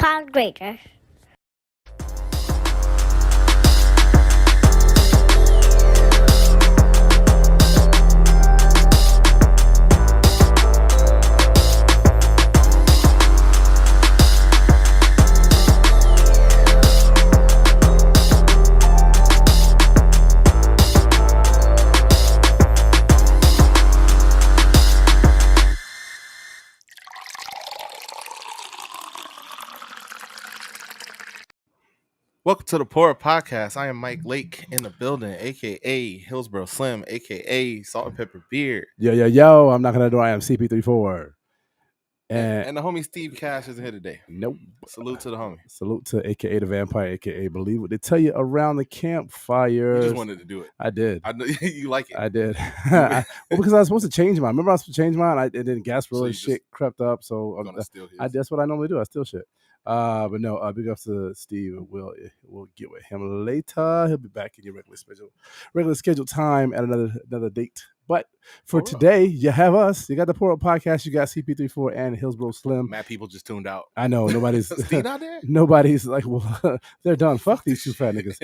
pound greater. Welcome to the Poor Podcast. I am Mike Lake in the building, aka Hillsboro Slim, aka Salt and Pepper Beard. Yo, I'm not gonna do. I am CP34. And the homie Steve Cash isn't here today. Nope. Salute to the homie. Salute to aka the Vampire, aka Believe What They Tell You Around the Campfire. You just wanted to do it. I did. I know you like it. I did. Well, because I was supposed to change mine. Remember, I was supposed to change mine. And then Gasparilla shit crept up. So that's what I normally do. I steal shit. But no, big ups to Steve. We'll get with him later. He'll be back in your regular scheduled time at another date. But for today, you have us. You got the Poor Podcast. You got CP34 and Hillsboro Slim. Mad people just tuned out. I know nobody's Steve out there. Nobody's like, well, they're done. Fuck these two fat niggas.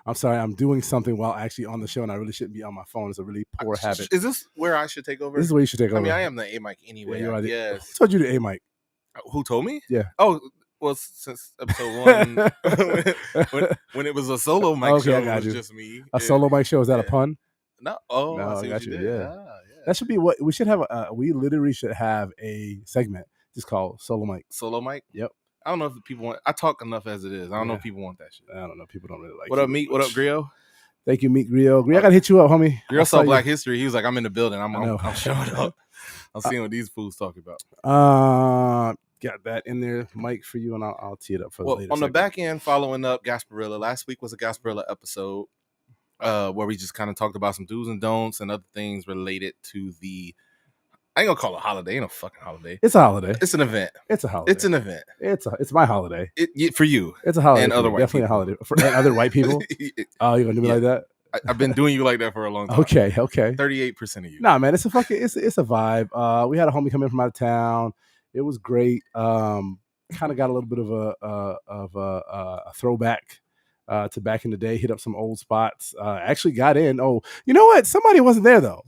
I'm sorry, I'm doing something while actually on the show, and I really shouldn't be on my phone. It's a really poor habit. Is this where I should take over? This is where you should take over. I mean, I am the A mic anyway. Yeah, yes. Who told you the A mic? Who told me? Yeah. Oh, well, since episode 1, when it was a solo mic show, it was just me. Solo mic show, is that a pun? No. Oh, no, I got you. Yeah. That should be what we should have. We literally should have a segment just called Solo Mic. Solo mic? Yep. I don't know if people want. I talk enough as it is. I don't know if people want that shit. I don't know. People don't really like. What up, Meek? What up, Griot? Thank you, Meek Griot. I gotta hit you up, homie. Griot saw Black History. He was like, "I'm in the building. I'm showing up. I'm seeing what these fools talking about." Got that in there, Mike, for you, and I'll tee it up for the later on segment. The back end, following up Gasparilla. Last week was a Gasparilla episode where we just kind of talked about some do's and don'ts and other things related to the. I ain't gonna call it a holiday. Ain't no fucking holiday. It's a holiday. It's an event. It's a holiday. It's an event. It's my holiday. For you. It's a holiday. And other white definitely people. a holiday for other white people. Oh, you gonna do me like that? I've been doing you like that for a long time. Okay. 38% of you. Nah, man, it's a vibe. We had a homie come in from out of town. It was great. Kind of got a little bit of a throwback to back in the day. Hit up some old spots. Actually got in. Oh, you know what? Somebody wasn't there though.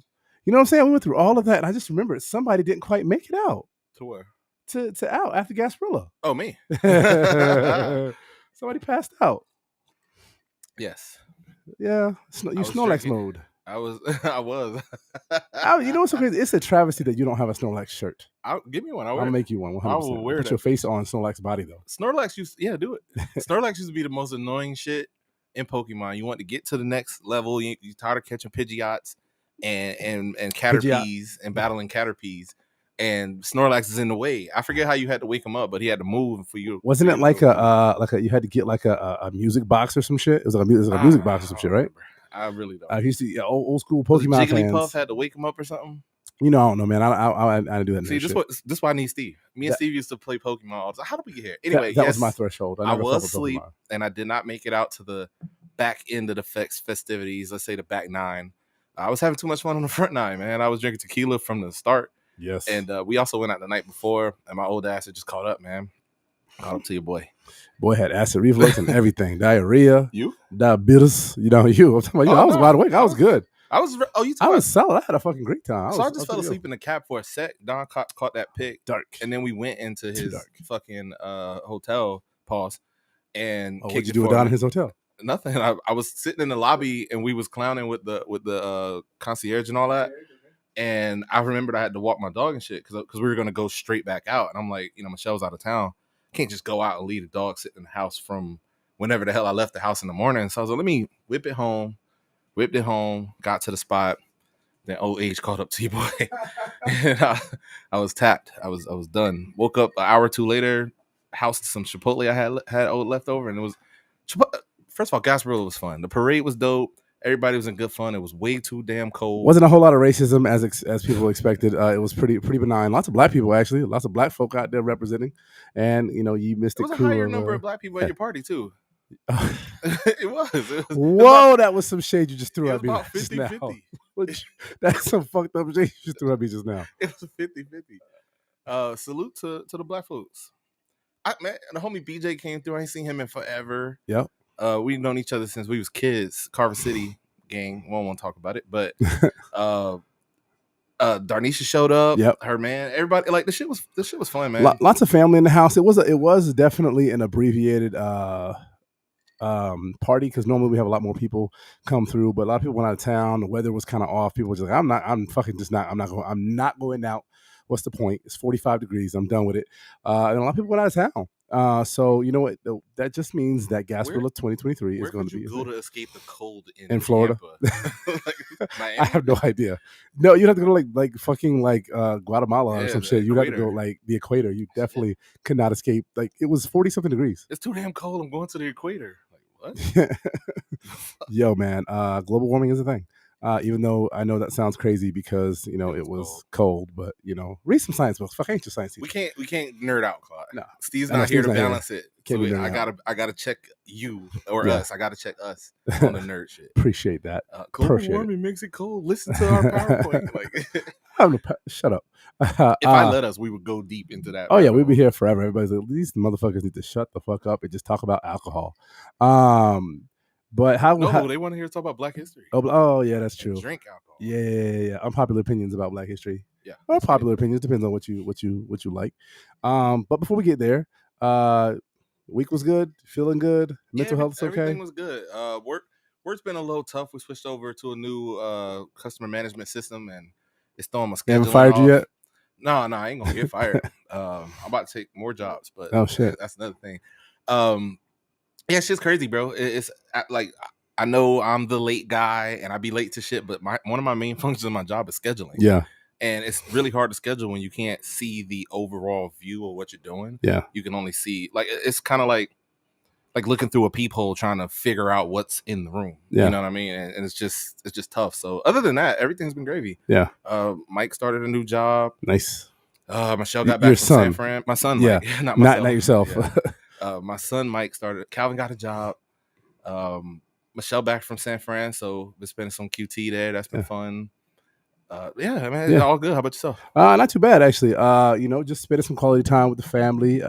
You know what I'm saying? We went through all of that, and I just remembered somebody didn't quite make it out. To where? To out after Gasparilla. Oh, me. Somebody passed out. Yes. Yeah. Snorlax mode. I was. You know what's so crazy? It's a travesty that you don't have a Snorlax shirt. Give me one. I'll make you one. 100%. I will wear Put your face on Snorlax's body though. Snorlax do it. Snorlax used to be the most annoying shit in Pokemon. You want to get to the next level. You're tired of catching Pidgeots and Caterpies and battling Caterpies, and Snorlax is in the way. I forget how you had to wake him up, but he had to move for you. Wasn't it like you had to get like a music box or some shit? It was like a music box or some shit, right? I really don't. I used to old school Pokemon Jigglypuff fans had to wake him up or something. You know, I don't know, man. I didn't do that. See, this why I need Steve. Me and Steve used to play Pokemon all the time. How did we get here? Anyway, that was my threshold. I was asleep, and I did not make it out to the back end of the festivities. Let's say the back 9. I was having too much fun on the front 9, man. I was drinking tequila from the start. Yes. And we also went out the night before, and my old ass had just caught up, man. Caught up to your boy. Boy had acid reflux and everything. Diarrhea. You? Diabetes. You know, you. I'm talking about you. I was wide awake. I was good. I was. You I was solid. I had a fucking great time. I just fell asleep in the cab for a sec. Don caught that pic. Dark. And then we went into his fucking hotel. Pause. And what did you do with Don in his hotel? Nothing. I was sitting in the lobby and we was clowning with the concierge and all that. And I remembered I had to walk my dog and shit because we were gonna go straight back out. And I'm like, Michelle's out of town. Can't just go out and leave the dog sitting in the house from whenever the hell I left the house in the morning. So I was like, let me whipped it home, got to the spot. Then old age caught up to you, boy. And I was tapped. I was done. Woke up an hour or two later, housed some Chipotle I had left over, and it was first of all, Gasparilla was fun. The parade was dope. Everybody was in good fun. It was way too damn cold. Wasn't a whole lot of racism as people expected. It was pretty benign. Lots of black people actually. Lots of black folk out there representing. And you missed it. There was a higher number of black people at your party too. It was. Whoa, that was some shade you just threw at me just now. 50-50. That's some fucked up shade you just threw at me just now. It was 50-50. Salute to the black folks. Man, the homie BJ came through. I ain't seen him in forever. Yep. We've known each other since we was kids. Carver City gang. We won't talk about it, but Darnisha showed up. Yep. Her man. Everybody like this shit was fun, man. Lots of family in the house. It was definitely an abbreviated party because normally we have a lot more people come through, but a lot of people went out of town. The weather was kind of off. People were just like, I'm not going out. What's the point? It's 45 degrees. I'm done with it. And a lot of people went out of town. So you know what? That just means that Gasparilla 2023 is going to be. Where would you go to escape the cold in Florida? Miami? I have no idea. No, you'd have to go to like fucking Guatemala or some shit. You'd have to go like the equator. You definitely could not escape. Like it was 40 something degrees. It's too damn cold. I'm going to the equator. Like what? Yo, man. Global warming is a thing. Even though I know that sounds crazy because it was cold, but read some science books. Fuck, ain't your science teacher. We can't nerd out, Claude. No, Steve's not here to balance it. So I gotta check you or us. I gotta check us on the nerd shit. Appreciate that. Global warming makes it cold. Listen to our PowerPoint. Shut up. If I let us, we would go deep into that. Oh yeah, we'd be here forever. Everybody's like, these motherfuckers need to shut the fuck up and just talk about alcohol. But they want to hear talk about Black history. Oh yeah, that's true. And drink alcohol. Yeah. Unpopular opinions about Black history. Yeah. Or popular opinions, depends on what you like. But before we get there, week was good, feeling good, mental health is okay. Everything was good. Work's been a little tough. We switched over to a new customer management system, and it's throwing my schedule. Haven't fired you yet? No, I ain't gonna get fired. I'm about to take more jobs, but oh shit, that's another thing. Yeah, shit's crazy, bro. It's like I know I'm the late guy and I be late to shit, but one of my main functions of my job is scheduling. Yeah. And it's really hard to schedule when you can't see the overall view of what you're doing. Yeah. You can only see it's kind of like looking through a peephole trying to figure out what's in the room. Yeah. You know what I mean? And it's just tough. So other than that, everything's been gravy. Yeah. Mike started a new job. Nice. Michelle got back from San Fran. My son, yeah. Mike, not myself. Not yourself. Yeah. My son Mike started. Calvin got a job. Michelle back from San Fran, so been spending some QT there. That's been fun. Yeah, man, it's all good. How about yourself? Not too bad actually. Just spending some quality time with the family.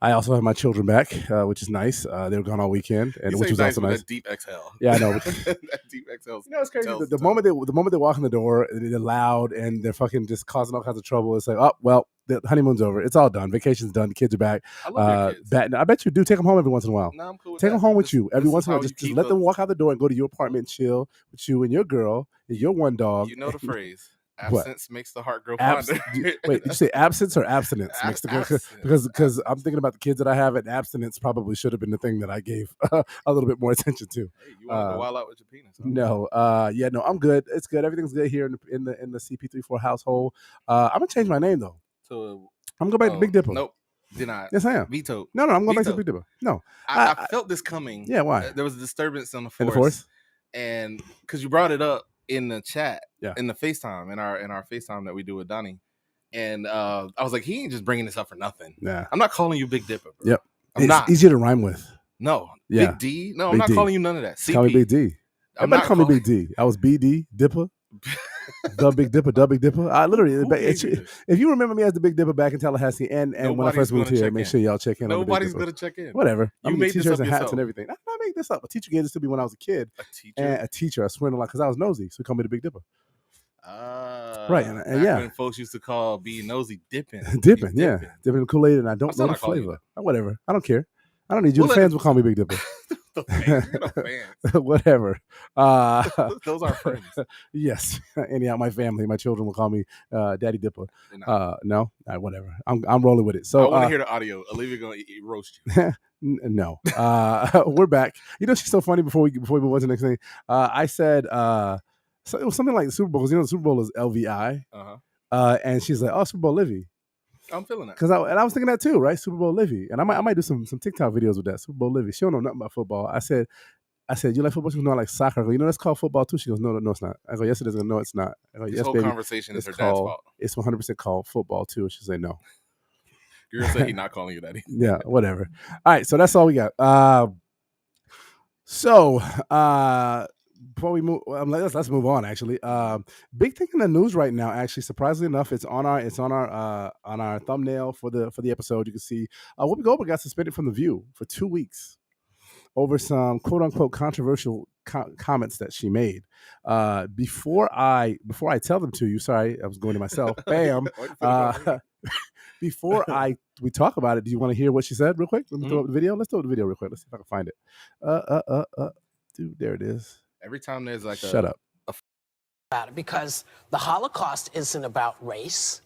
I also have my children back, which is nice. They were gone all weekend, and which was also nice. That deep exhale. Yeah, I know. That deep exhale. It's crazy. The moment they walk in the door, they're loud and they're fucking just causing all kinds of trouble. It's like, oh well, the honeymoon's over. It's all done. Vacation's done. The kids are back. I love your kids. I bet you do take them home every once in a while. No, I'm cool with take them home with you every this once in a while. Just let them walk out the door and go to your apartment, chill with you and your girl and your one dog. You know the phrase. Absence makes the heart grow fonder. Wait, did you say absence or abstinence? Because I'm thinking about the kids that I have, and abstinence probably should have been the thing that I gave a little bit more attention to. Hey, you want to go wild out with your penis? Huh? No, I'm good. It's good. Everything's good here in the CP34 household. I'm gonna change my name though. So I'm gonna go back to Big Dipper. Nope. Did not. Yes, I am. Veto. No, I'm going back to Big Dipper. No, I felt this coming. Yeah, why? There was a disturbance on the force. In the force, and because you brought it up in the chat, in the FaceTime, in our FaceTime that we do with Donnie, and I was like, he ain't just bringing this up for nothing. Yeah, I'm not calling you Big Dipper, bro. Yep, I'm not. Easier to rhyme with. No, Big D. No, I'm not calling you none of that. CP. Call me Big D. Everybody call me Big D. I was BD Dipper. The Big Dipper. I literally, if you remember me as the Big Dipper back in Tallahassee, and when I first moved here, make sure y'all check in. Nobody's gonna check in. Whatever. You made t-shirts and hats and everything. I made this up. A teacher gave this to me when I was a kid. A teacher. I swear to God, because I was nosy, so he called me the Big Dipper. Right, and when folks used to call being nosy dipping, dipping the Kool-Aid, and I don't know the flavor. Whatever. I don't care. I don't need you. The fans will call me Big Dipper. The fans. Whatever. Those are friends. Yes. Anyhow, my family, my children will call me Daddy Dipper. No, whatever. I'm rolling with it. So I want to hear the audio. Olivia gonna roast you. No. We're back. She's so funny. Before we move on to the next thing, I said so it was something like the Super Bowl, because the Super Bowl is LVI. And she's like, oh, Super Bowl Livy. I'm feeling that. Because I was thinking that too, right? Super Bowl Livy. And I might do some TikTok videos with that. Super Bowl Livy. She don't know nothing about football. I said, you like football? She goes, no, I like soccer. I go, that's called football too? She goes, no, it's not. I go, yes, it is. I go, no, it's not. I go, this yes, whole baby. Conversation is her dad's fault. It's 100% called football too. She said, no. You're going to say he's not calling you that either. Yeah, whatever. All right, so that's all we got. before we move, let's move on. Actually, big thing in the news right now. Actually, surprisingly enough, it's on our thumbnail for the episode. You can see Whoopi Goldberg got suspended from The View for 2 weeks over some quote unquote controversial comments that she made. Before I tell them to you, sorry, I was going to myself. Bam. Before we talk about it, do you want to hear what she said real quick? Let me throw up the video. Let's throw up the video real quick. Let's see if I can find it. Dude, there it is. Every time there's like shut up. About it, because the Holocaust isn't about race.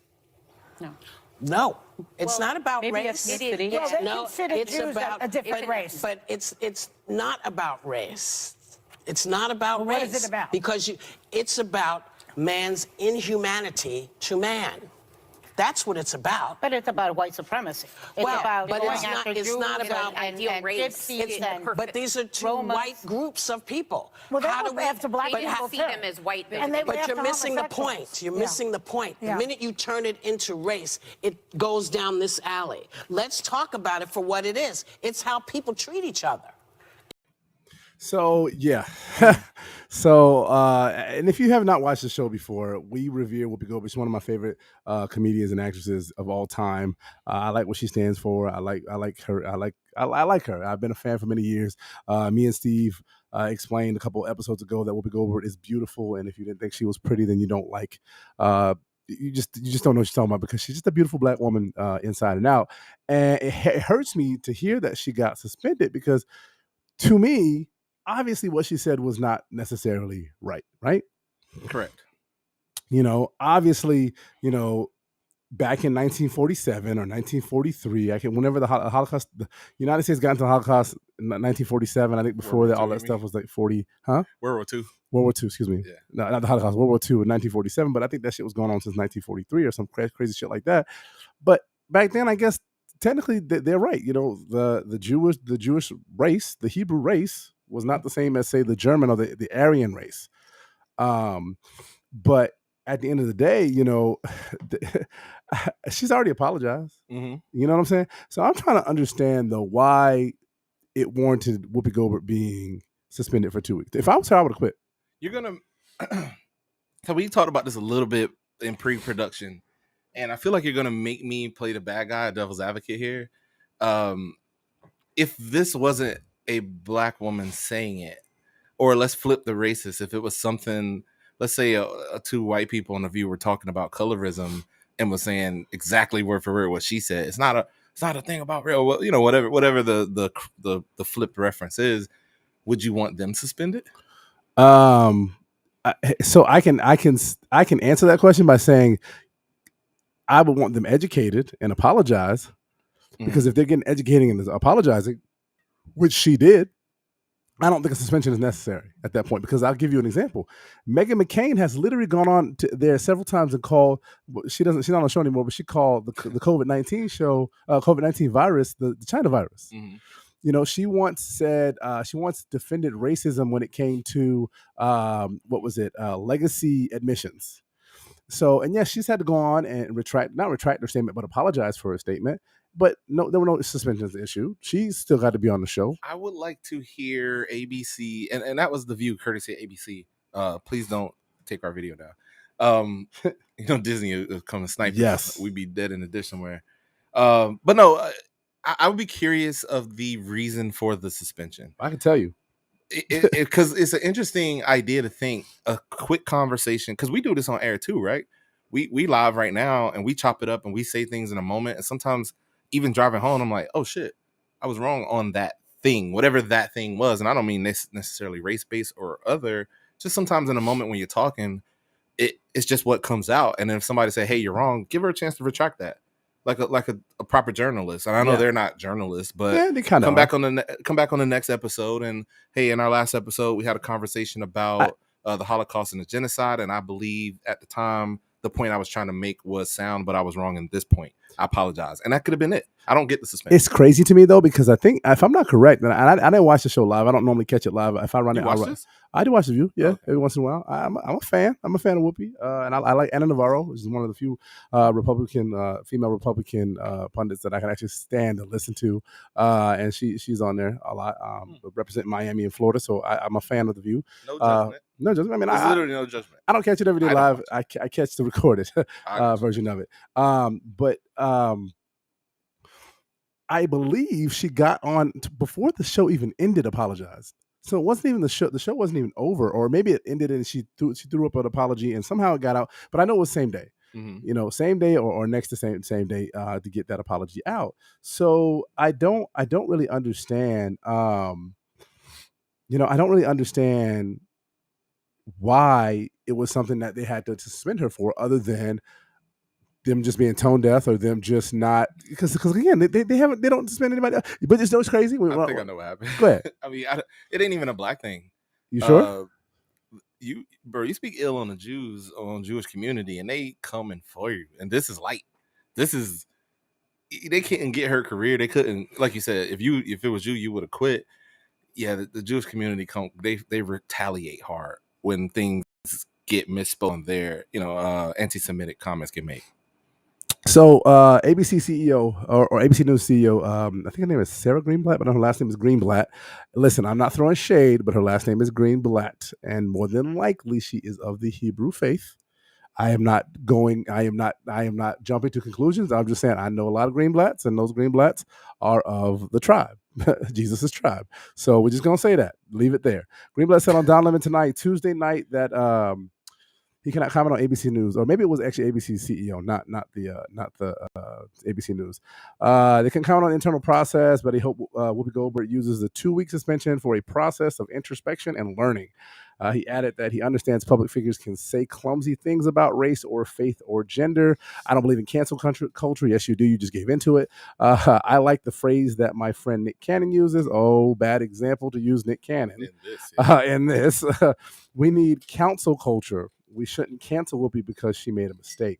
No, it's not about race. No, it's about a different race. But it's not about race. It's not about race. What is it about? Because it's about man's inhumanity to man. That's what it's about. But it's about white supremacy. It's about but going it's not, after it's Jews not about ideal race. But these are two white groups of people. Well, how do we have to black people see them as white? But you're missing the point. You're missing the point. The minute you turn it into race, it goes down this alley. Let's talk about it for what it is. It's how people treat each other. So yeah, so and if you have not watched the show before, we revere Whoopi Goldberg. She's one of my favorite comedians and actresses of all time. I like what she stands for. I like her. I like her. I've been a fan for many years. Me and Steve explained a couple episodes ago that Whoopi Goldberg is beautiful, and if you didn't think she was pretty, then you don't like. You just don't know what she's talking about, because she's just a beautiful black woman inside and out. And it hurts me to hear that she got suspended, because to me, obviously what she said was not necessarily right? Correct. Obviously, back in 1947 or 1943, whenever the Holocaust, the United States got into the Holocaust in 1947, I think before that, all that stuff was like 40, World War II, excuse me. Yeah. No, not the Holocaust, World War II in 1947, but I think that shit was going on since 1943 or some crazy shit like that. But back then, I guess, technically they're right. The Jewish race, the Hebrew race, was not the same as, say, the German or the Aryan race. But at the end of the day, she's already apologized. Mm-hmm. You know what I'm saying? So I'm trying to understand why it warranted Whoopi Goldberg being suspended for 2 weeks. If I was her, I would have quit. So we talked about this a little bit in pre-production, and I feel like you're gonna make me play the bad guy, devil's advocate here. If this wasn't a black woman saying it, or let's flip the racist, if it was something, let's say two white people on The View were talking about colorism and was saying exactly word for word what she said, it's not a thing about real, whatever the flipped reference is, would you want them suspended? So I can answer that question by saying I would want them educated and apologize, because if they're getting educating and apologizing, which she did, I don't think a suspension is necessary at that point, because I'll give you an example. Meghan McCain has literally gone on there several times and called. She's not on the show anymore, but she called the COVID-19 show, COVID-19 virus, the China virus. Mm-hmm. She once defended racism when it came to legacy admissions. So, and yes, she's had to go on and not retract her statement, but apologize for her statement. But no, there were no suspensions issued. She's still got to be on the show. I would like to hear ABC, and that was The View, courtesy of ABC. Please don't take our video down. Disney is coming sniping. Yes, we'd be dead in a dish somewhere. But no, I would be curious of the reason for the suspension. I can tell you. Because it's an interesting idea to think, a quick conversation, because we do this on air too, right? We live right now, and we chop it up and we say things in a moment, and sometimes even driving home, I'm like, oh shit, I was wrong on that thing, whatever that thing was. And I don't mean necessarily race-based or other, just sometimes in a moment when you're talking, it's just what comes out. And then if somebody say, hey, you're wrong, give her a chance to retract that. Like a proper journalist. And I know they're not journalists, but they kind of come back on the next episode. And hey, in our last episode, we had a conversation about the Holocaust and the genocide. And I believe at the time, the point I was trying to make was sound, but I was wrong in this point. I apologize. And that could have been it. I don't get the suspension. It's crazy to me, though, because I think, if I'm not correct, and I didn't watch the show live. I don't normally catch it live. If I run it, I do watch The View, yeah, Okay. every once in a while. I'm a fan. I'm a fan of Whoopi, and I like Anna Navarro, which is one of the few female Republican pundits that I can actually stand to listen to, and she's on there a lot, representing Miami and Florida. So I'm a fan of The View. No judgment. No judgment. I mean, There's literally no judgment. I don't catch it every day live. I catch the recorded version of it. But I believe she got on before the show even ended, apologized. So it wasn't even the show. The show wasn't even over, or maybe it ended and she threw up an apology and somehow it got out. But I know it was same day. Mm-hmm. Same day or next to same day to get that apology out. So I don't really understand. I don't really understand why it was something that they had to suspend her for, other than them just being tone deaf or them just not, because again they don't suspend anybody else. But it's crazy. I think I know what happened. Go ahead. I mean, it ain't even a black thing. You sure? You speak ill on the Jewish community, and they coming for you. And this is light. They couldn't get her career. They couldn't, like you said, if it was you would have quit. Yeah, the Jewish community they retaliate hard when things get misspoken. There, anti-Semitic comments get made. So ABC CEO or ABC News CEO, I think her name is Sarah Greenblatt, but her last name is Greenblatt. Listen, I'm not throwing shade, but her last name is Greenblatt, and more than likely she is of the Hebrew faith. I am not jumping to conclusions. I'm just saying I know a lot of Greenblatts, and those Greenblatts are of the tribe, Jesus' tribe. So we're just gonna say that. Leave it there. Greenblatt said on Down Lemon tonight, Tuesday night, that he cannot comment on ABC News, or maybe it was actually ABC's CEO, not the ABC News. They can comment on the internal process, but he hoped Whoopi Goldberg uses the 2-week suspension for a process of introspection and learning. He added that he understands public figures can say clumsy things about race or faith or gender. I don't believe in cancel culture. Yes, you do. You just gave into it. I like the phrase that my friend Nick Cannon uses. Oh, bad example to use Nick Cannon. In this, we need council culture. We shouldn't cancel Whoopi because she made a mistake.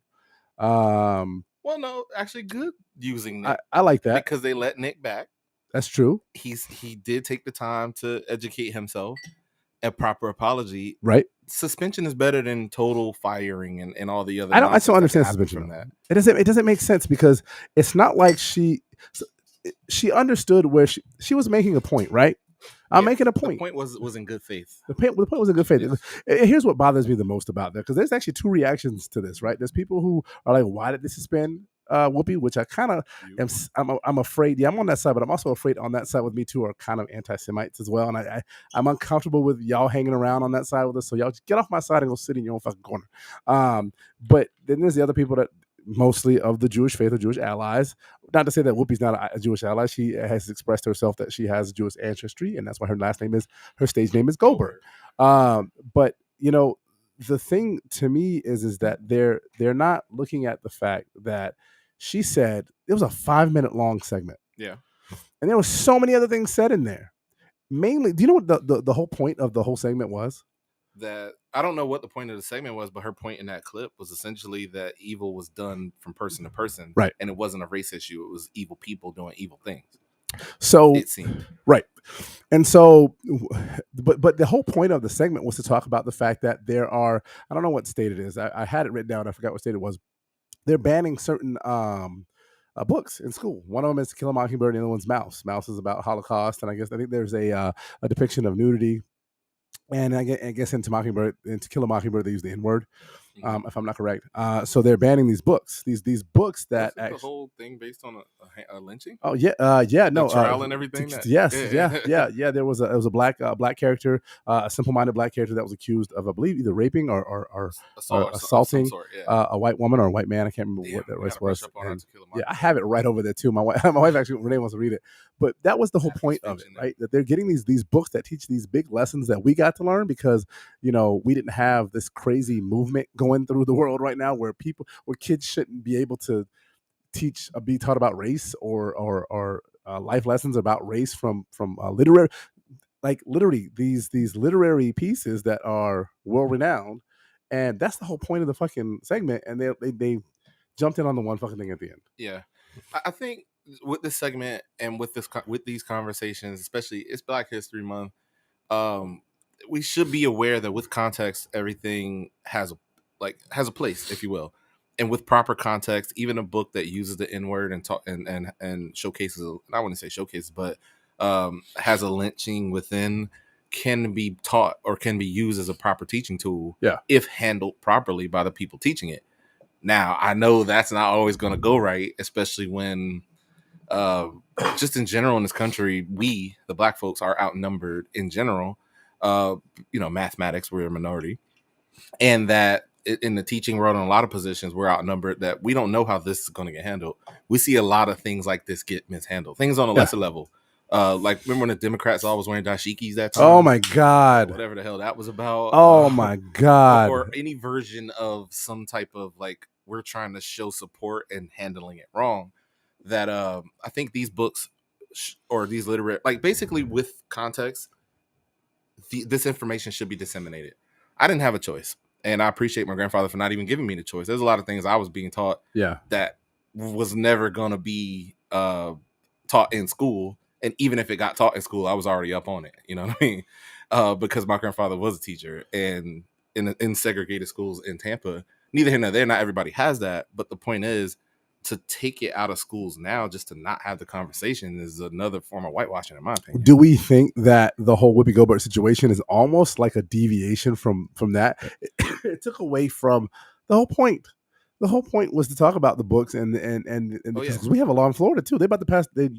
Well, no, actually good using Nick. I like that. Because they let Nick back. That's true. He did take the time to educate himself. A proper apology. Right. Suspension is better than total firing and all the other. I still understand suspension from that. It doesn't make sense, because it's not like she understood where she was making a point, right? I'm making a point. The point was in good faith. The point was in good faith. Yes. Here's what bothers me the most about that, because there's actually two reactions to this, right? There's people who are like, why did they suspend Whoopi? Which I kind of I'm afraid. Yeah, I'm on that side, but I'm also afraid on that side with me too are kind of anti-Semites as well, and I'm uncomfortable with y'all hanging around on that side with us. So y'all just get off my side and go sit in your own fucking corner. But then there's the other people that mostly of the Jewish faith or Jewish allies. Not to say that Whoopi's not a Jewish ally. She has expressed herself that she has Jewish ancestry, and that's why her stage name is Goldberg. But the thing to me is that they're not looking at the fact that she said it was a 5-minute long segment. Yeah. And there were so many other things said in there. Mainly, do you know what the whole point of the whole segment was? That I don't know what the point of the segment was, but her point in that clip was essentially that evil was done from person to person. Right. And it wasn't a race issue. It was evil people doing evil things. So it seemed. Right. And so, but the whole point of the segment was to talk about the fact that there are, I don't know what state it is. I had it written down. I forgot what state it was. They're banning certain books in school. One of them is To Kill a Mockingbird, and the other one's Mouse. Mouse is about Holocaust, and I think there's a depiction of nudity. And I guess in To Kill a Mockingbird, they use the N-word, if I'm not correct. So they're banning these books. These books that the whole thing based on a lynching. Oh yeah, no trial and everything. Yeah. There was a black character, a simple-minded black character that was accused of, I believe, either raping or assaulting a white woman or a white man. I can't remember what that race was. Yeah, I have it right over there too. My wife actually, Renee wants to read it. But that was the whole point of it, right? That they're getting these books that teach these big lessons that we got to learn because we didn't have this crazy movement going through the world right now where kids shouldn't be able to be taught about race or life lessons about race from literary, like literally these literary pieces that are world renowned, and that's the whole point of the fucking segment. And they jumped in on the one fucking thing at the end. Yeah, I think with this segment and with these conversations, especially it's Black History Month, we should be aware that with context, everything has a place, if you will. And with proper context, even a book that uses the N-word and showcases, I wouldn't say showcases, but has a lynching within, can be taught or can be used as a proper teaching tool if handled properly by the people teaching it. Now, I know that's not always going to go right, especially when just in general in this country, we, the black folks, are outnumbered in general. Mathematics, we're a minority. And that in the teaching world, in a lot of positions, we're outnumbered, that we don't know how this is going to get handled. We see a lot of things like this get mishandled. Things on a lesser level. Like, remember when the Democrats always wearing dashikis that time? Oh my God. Whatever the hell that was about. Oh my God. Or any version of some type of, like, we're trying to show support and handling it wrong. That I think these books or these literary, like, basically with context, this information should be disseminated. I didn't have a choice. And I appreciate my grandfather for not even giving me the choice. There's a lot of things I was being taught that was never going to be taught in school. And even if it got taught in school, I was already up on it. You know what I mean? Because my grandfather was a teacher and in segregated schools in Tampa. Neither here nor there, not everybody has that. But the point is, to take it out of schools now just to not have the conversation is another form of whitewashing, in my opinion. Do we think that the whole Whoopi Goldberg situation is almost like a deviation from that? It took away from the whole point. The whole point was to talk about the books and because we have a law in Florida too. They're about to pass. They're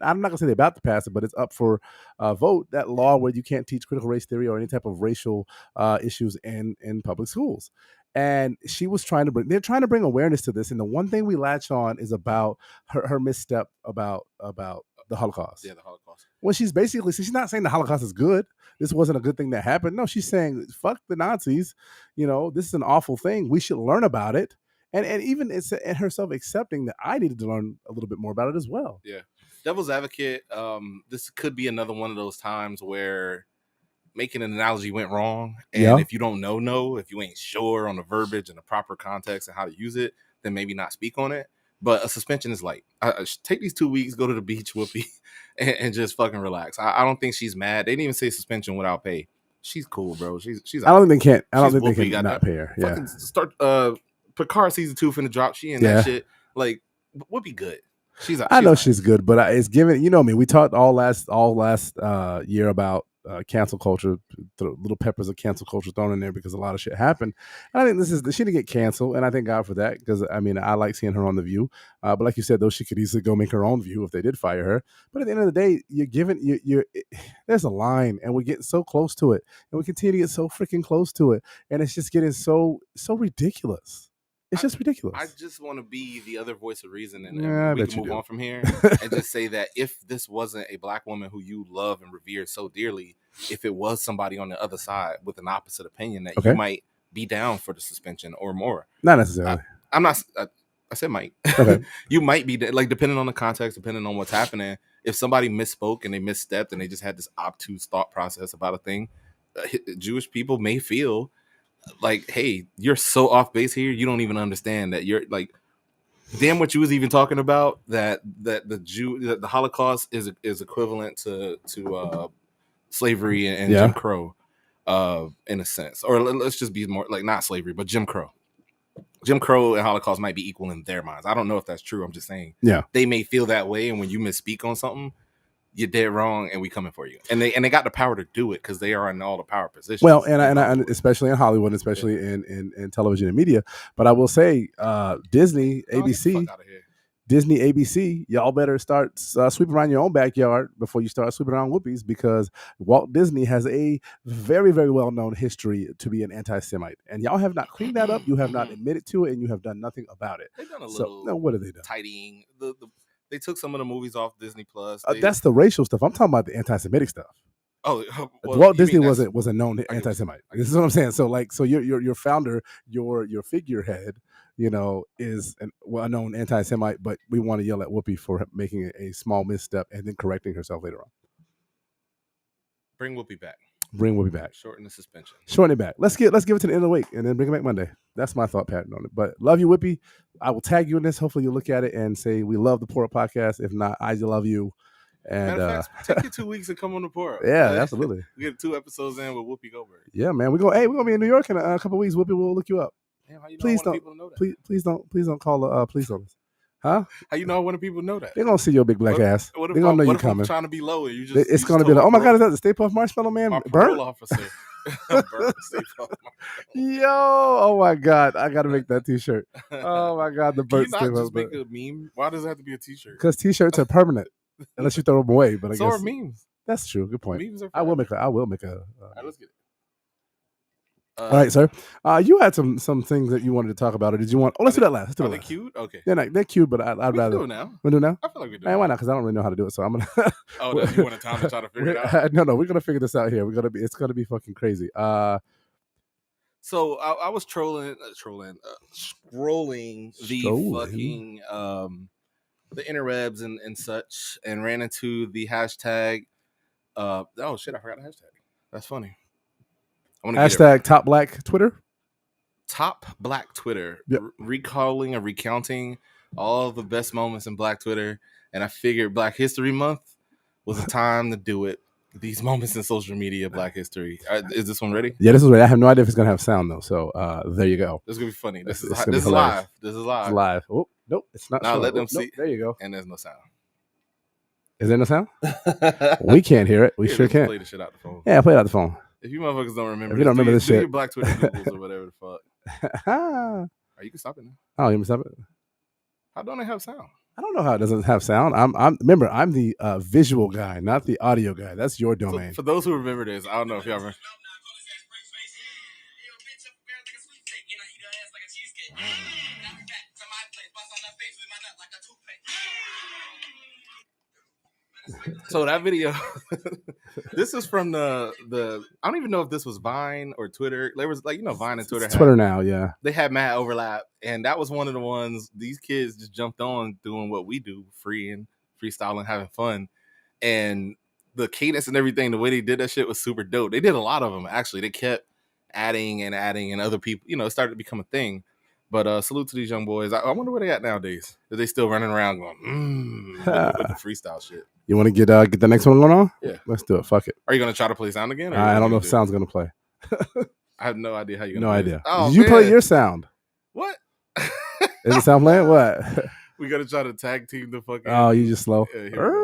I'm not gonna say they're about to pass it, but it's up for vote. That law where you can't teach critical race theory or any type of racial issues in public schools. And they're trying to bring awareness to this. And the one thing we latch on is about her misstep about the Holocaust. Yeah, the Holocaust. Well, she's not saying the Holocaust is good. This wasn't a good thing that happened. No, she's saying, fuck the Nazis. This is an awful thing. We should learn about it. And even it's herself accepting that I needed to learn a little bit more about it as well. Yeah. Devil's advocate, this could be another one of those times where making an analogy went wrong. And if you don't know, if you ain't sure on the verbiage and the proper context and how to use it, then maybe not speak on it. But a suspension is light. I take these 2 weeks, go to the beach, Whoopi, and just fucking relax. I don't think she's mad. They didn't even say suspension without pay. She's cool, bro. She's. I don't think they can not pay her. Fucking start. Picard season 2 finna drop. She in that shit. Like, Whoopi good. I know she's good, but it's given. Me. We talked all last year about cancel culture, little peppers of cancel culture thrown in there because a lot of shit happened. And I think she didn't get canceled, and I thank God for that because I like seeing her on The View. But like you said, though, she could easily go make her own View if they did fire her. But at the end of the day, there's a line, and we're getting so close to it, and we continue to get so freaking close to it, and it's just getting so ridiculous. It's just ridiculous. I just want to be the other voice of reason, and we can move on from here and just say that if this wasn't a black woman who you love and revere so dearly, if it was somebody on the other side with an opposite opinion, that you might be down for the suspension or more. Not necessarily. I'm not. I said might. Okay. You might be, like, depending on the context, depending on what's happening. If somebody misspoke and they misstepped and they just had this obtuse thought process about a thing, Jewish people may feel like, hey, you're so off base here, you don't even understand that you're like, damn what you was even talking about, that the Holocaust is equivalent to slavery and Jim Crow, in a sense. Or let's just be more like, not slavery, but Jim Crow. Jim Crow and Holocaust might be equal in their minds. I don't know if that's true. I'm just saying they may feel that way, and when you misspeak on something, you're dead wrong, and we coming for you. And they got the power to do it because they are in all the power positions. Well, and especially in Hollywood, especially in television and media. But I will say, Disney, ABC, y'all better start sweeping around your own backyard before you start sweeping around Whoopi's, because Walt Disney has a very, very well-known history to be an anti-Semite. And y'all have not cleaned that up. You have not admitted to it, and you have done nothing about it. They've done a little what have they done? Tidying. They took some of the movies off Disney Plus. That's the racial stuff. I'm talking about the anti-Semitic stuff. Oh, well, Walt Disney was a known anti-Semite. This is what I'm saying. So your founder, your figurehead, is a known anti-Semite, but we want to yell at Whoopi for making a small misstep and then correcting herself later on. Bring Whoopi back. Shorten the suspension. Shorten it back. Let's give it to the end of the week and then bring it back Monday. That's my thought pattern on it. But love you, Whoopi. I will tag you in this. Hopefully you'll look at it and say, we love the Poor Podcast. If not, I love you. And matter of fact, take your 2 weeks and come on the port. Yeah, absolutely. We get 2 episodes in with Whoopi Goldberg. Yeah, man. We're gonna be in New York in a couple of weeks. Whoopi will look you up. Damn, how you know Please I want don't. people to know that? Please don't call the police on us. Huh? How you know I want people to know that? They're gonna see your big black ass. They're gonna know you I'm coming. trying to be low and you just. It's gonna be like, oh my god, is that the Stay Puft Marshmallow Man? My Burnt? parole officer. Burnt Stay Puft. Yo, oh my god, I gotta make that T-shirt. Oh my god, the burnt Can you Stay not Puft. just make a meme? Why does it have to be a T-shirt? Because T-shirts are permanent, unless you throw them away. But I so guess are memes. That's true. Good point. Memes are I will make a. All right, let's get it. All right, sir. You had some things that you wanted to talk about, or did you want? Oh, let's do that last. Let's do Are that they last. cute? Okay. They're cute, but I'd rather do it now. We do it now. I feel like we do. Man, why not? Because I don't really know how to do it, so I'm gonna. Oh, no, you want a time to try to figure it out? No, we're gonna figure this out here. It's gonna be fucking crazy. So I was scrolling the fucking the interwebs and such, and ran into the hashtag. Oh shit! I forgot the hashtag. That's funny. Hashtag Top Black Twitter. Top Black Twitter. Yep. Recalling and recounting all the best moments in Black Twitter, and I figured Black History Month was a time to do it. These moments in social media, Black history. Is this one ready? Yeah, this is ready. I have no idea if it's gonna have sound though. So there you go. This is gonna be funny. This is live. This is live. It's live. Oh nope, it's not. Now let them see. Nope, there you go. And there's no sound. Is there no sound? We can't hear it. We sure can't. Play the shit out the phone. Yeah, play it out the phone. If you motherfuckers don't remember, if you don't remember this do shit, your Black Twitter Googles or whatever the fuck. Or you can stop it now. Oh, you can stop it. How don't it have sound? I don't know how it doesn't have sound. Remember, I'm the visual guy, not the audio guy. That's your domain. So, for those who remember this, I don't know if y'all remember. So that video, this is from the I don't even know if this was Vine or Twitter. There was Vine and Twitter. It's Twitter now, yeah. They had mad overlap, and that was one of the ones these kids just jumped on doing what we do, freestyling, having fun, and the cadence and everything. The way they did that shit was super dope. They did a lot of them actually. They kept adding, and other people, it started to become a thing. But salute to these young boys. I wonder where they at nowadays. Are they still running around going with the freestyle shit? You want to get the next one going on? Yeah, let's do it. Fuck it. Are you gonna try to play sound again? Or I don't know if sound's gonna play. I have no idea how you're gonna. No play idea. It. Oh, Did you play your sound? What? Is the sound playing? What? We gotta try to tag team the fucking. Oh, you just slow. Yeah,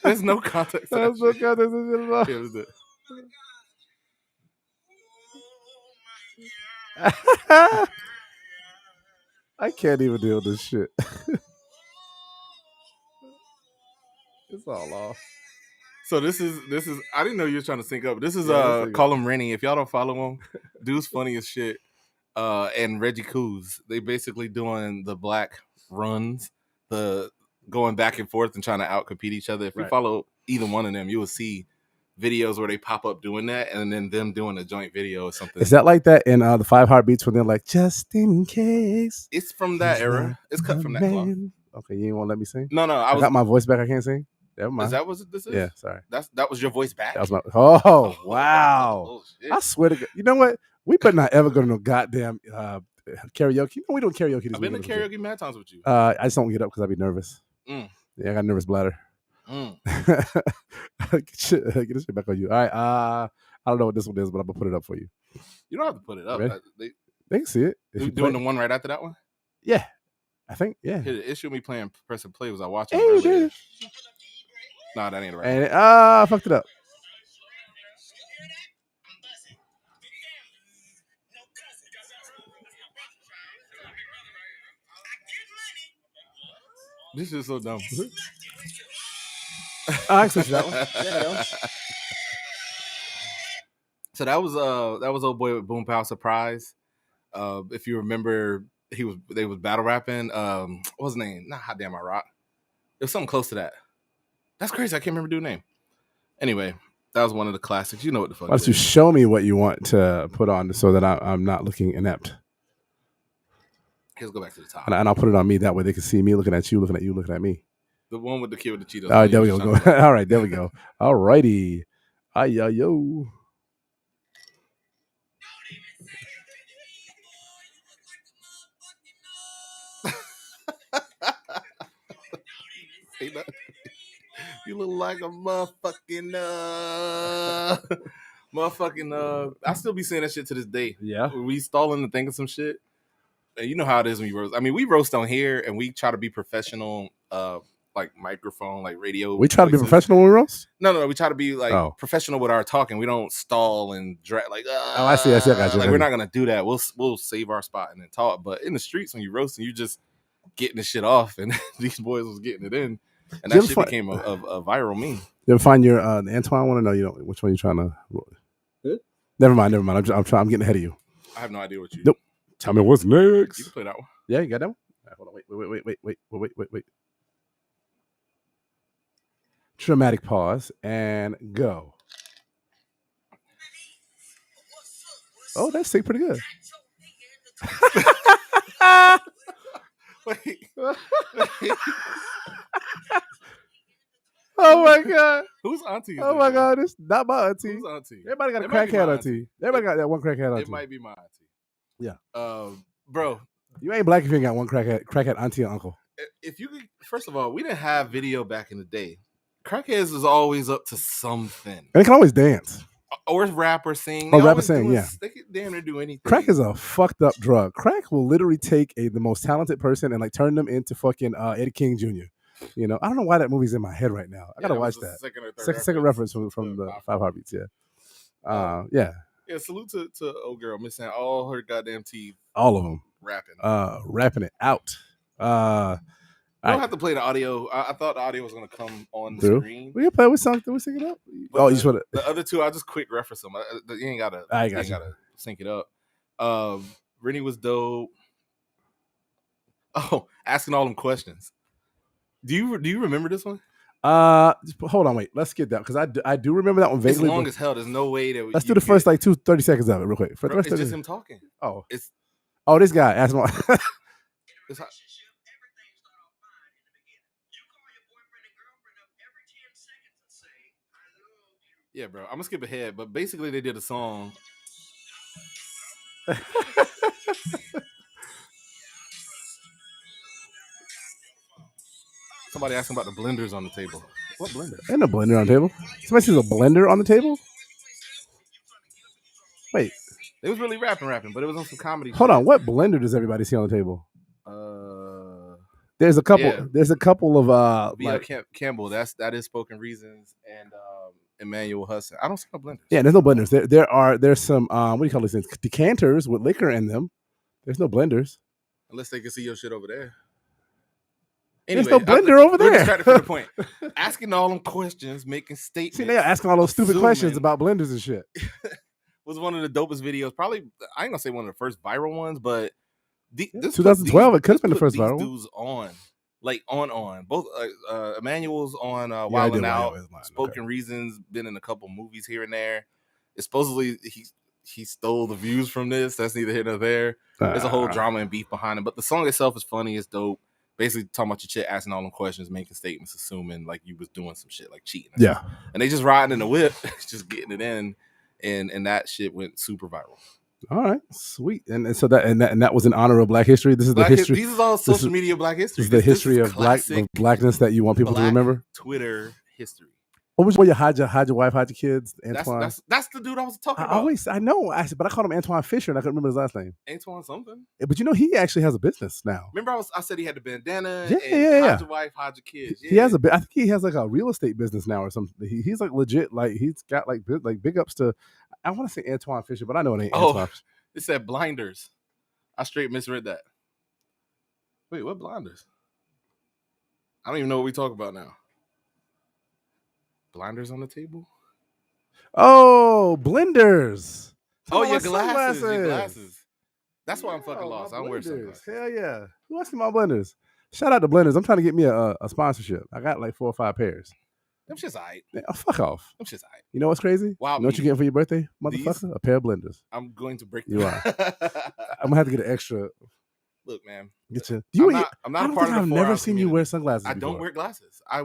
There's no context. There's no context. Yeah, let's do it. I can't even deal with this shit. It's all off. So this is I didn't know you were trying to sync up. This is call him Rennie. If y'all don't follow him, dude's funny as shit. And Reggie Coos. They basically doing the black runs, the going back and forth and trying to outcompete each other. If you follow either one of them, you will see videos where they pop up doing that, and then them doing a joint video or something. Is that like that in the 5 Heartbeats when they're like, just in case? It's from that era. It's cut from that cloth. Okay, you ain't want to let me sing? No, I got my voice back. I can't sing. Never mind. Is that what this is? Yeah, sorry. That was your voice back? That was my. Oh, wow. Oh, I swear to God. You know what? We better not ever go to no goddamn karaoke. We don't karaoke. I've been to karaoke mad times with you. I just don't get up because I'd be nervous. Yeah, I got a nervous bladder. Get this shit back on you. All right. I don't know what this one is, but I'm gonna put it up for you. You don't have to put it up. They can see it. You doing the one right after that one? Yeah, I think. Yeah. The issue with me playing press and play was I watched it earlier. Nah, that ain't right. And I fucked it up. This is so dumb. I switched that one. Yeah, so that was old boy with Boom Pow Surprise. If you remember, they was battle rapping. What was his name? Not Hot Damn I Rock. It was something close to that. That's crazy. I can't remember dude's name. Anyway, that was one of the classics. You know what the fuck. Why don't you show me what you want to put on so that I'm not looking inept? Let's go back to the top. And I'll put it on me. That way they can see me looking at you, looking at you, looking at me. The one with the kid with the Cheetos. All right, there we go. All right, there we go. All righty. Yo. Ain't nothing. You look like a motherfucking. I still be saying that shit to this day. Yeah. We stalling to think of some shit. And you know how it is when you roast. I mean, we roast on here and we try to be professional, like microphone, like radio. We try to be professional when we roast? No. We try to be like professional with our talking. We don't stall and drag like. Oh, I see. I got you. Like we're not gonna do that. We'll save our spot and then talk. But in the streets, when you roast and you just getting the shit off, and these boys was getting it in, and that shit became a viral meme. You ever find your Antoine? Want to know? You know which one you trying to? Huh? Never mind. I'm getting ahead of you. I have no idea what you. Nope. Tell me what's next. You can play that one. Yeah, you got that one? Right, hold on. Wait. Dramatic pause and go. Oh, that's pretty good. Wait. Oh my God. Whose auntie? Oh my God, it's not my auntie. Whose auntie? Everybody got a crackhead auntie. Everybody got that one crackhead auntie. It might be my auntie. Yeah. Bro. You ain't black if you ain't got one crackhead auntie or uncle. If you could, first of all, we didn't have video back in the day. Crackheads was always up to something. And they can always dance. Or rap or sing. Or rap or sing, yeah. They could damn near do anything. Crack is a fucked up drug. Crack will literally take the most talented person and like turn them into fucking Eddie King Jr. You know, I don't know why that movie's in my head right now. I gotta watch that. Second reference from the Five Heartbeats, yeah. Yeah. Yeah, salute to old girl missing all her goddamn teeth. All of them. Rapping it out. I don't have to play the audio. I thought the audio was going to come on the screen. We can play with something. We sync it up. You just want to. The other two, I'll just quick reference them. You ain't got to sync it up. Rennie was dope. Oh, asking all them questions. Do you remember this one? Hold on, wait. Let's get that because I do remember that one vaguely. It's long as hell. There's no way that let's do the first like 30 seconds of it real quick. It's just him talking. Oh, this guy. Ask him. Yeah, bro. I'm gonna skip ahead, but basically they did a song. Somebody asked him about the blenders on the table. What blender? Ain't no blender on the table. Somebody sees a blender on the table? Wait. It was really rapping, but it was on some comedy. Hold on. What blender does everybody see on the table? There's a couple. Yeah. There's a couple of Campbell. That is Spoken Reasons and Emmanuel Hudson. I don't see no blenders. Yeah, there's no blenders. There's some what do you call these things? Decanters with liquor in them. There's no blenders. Unless they can see your shit over there. Anyway, there's no blender over there. Distracted from the point. Asking all them questions, making statements. See, they're asking all those stupid questions about blenders and shit. Was one of the dopest videos. Probably, I ain't gonna say one of the first viral ones, but this 2012. It could have been the first viral. Dudes on, like on. Both Emmanuel's on Wild 'N Out. Spoken Reasons been in a couple movies here and there. It's supposedly he stole the views from this. That's neither here nor there. There's a whole drama and beef behind it, but the song itself is funny. It's dope. Basically talking about your shit, asking all them questions, making statements, assuming like you was doing some shit, like cheating. Yeah. And they just riding in the whip, just getting it in, and that shit went super viral. All right, sweet. And so that was in honor of Black History. This is the history. These is all social media Black history. This is the history of blackness that you want people to remember. Twitter history. What was where you hide your wife, hide your kids, Antoine? That's the dude I was talking about. I know, but I called him Antoine Fisher, and I couldn't remember his last name. Antoine something. Yeah, but you know, he actually has a business now. Remember, I said he had the bandana. Yeah. Hide your wife, hide your kids. Yeah. He has I think he has like a real estate business now or something. He's like legit. Like he's got like big ups to. I want to say Antoine Fisher, but I know it ain't Antoine. It said blinders. I straight misread that. Wait, what blinders? I don't even know what we talk about now. Blinders on the table? Oh, blenders. Oh, your glasses. That's why I'm fucking lost. I don't wear sunglasses. Hell yeah. Who asking about blenders? Shout out to blenders. I'm trying to get me a sponsorship. I got like 4 or 5 pairs. Them shit's aight. Yeah, fuck off. Them shit's aight. You know what's crazy? Wow. You know what you getting for your birthday, motherfucker? A pair of blenders. I'm going to break them. You are. I'm gonna have to get an extra. Look, man. Get you. I'm not a part of the I've never seen you wear sunglasses. I don't wear glasses. I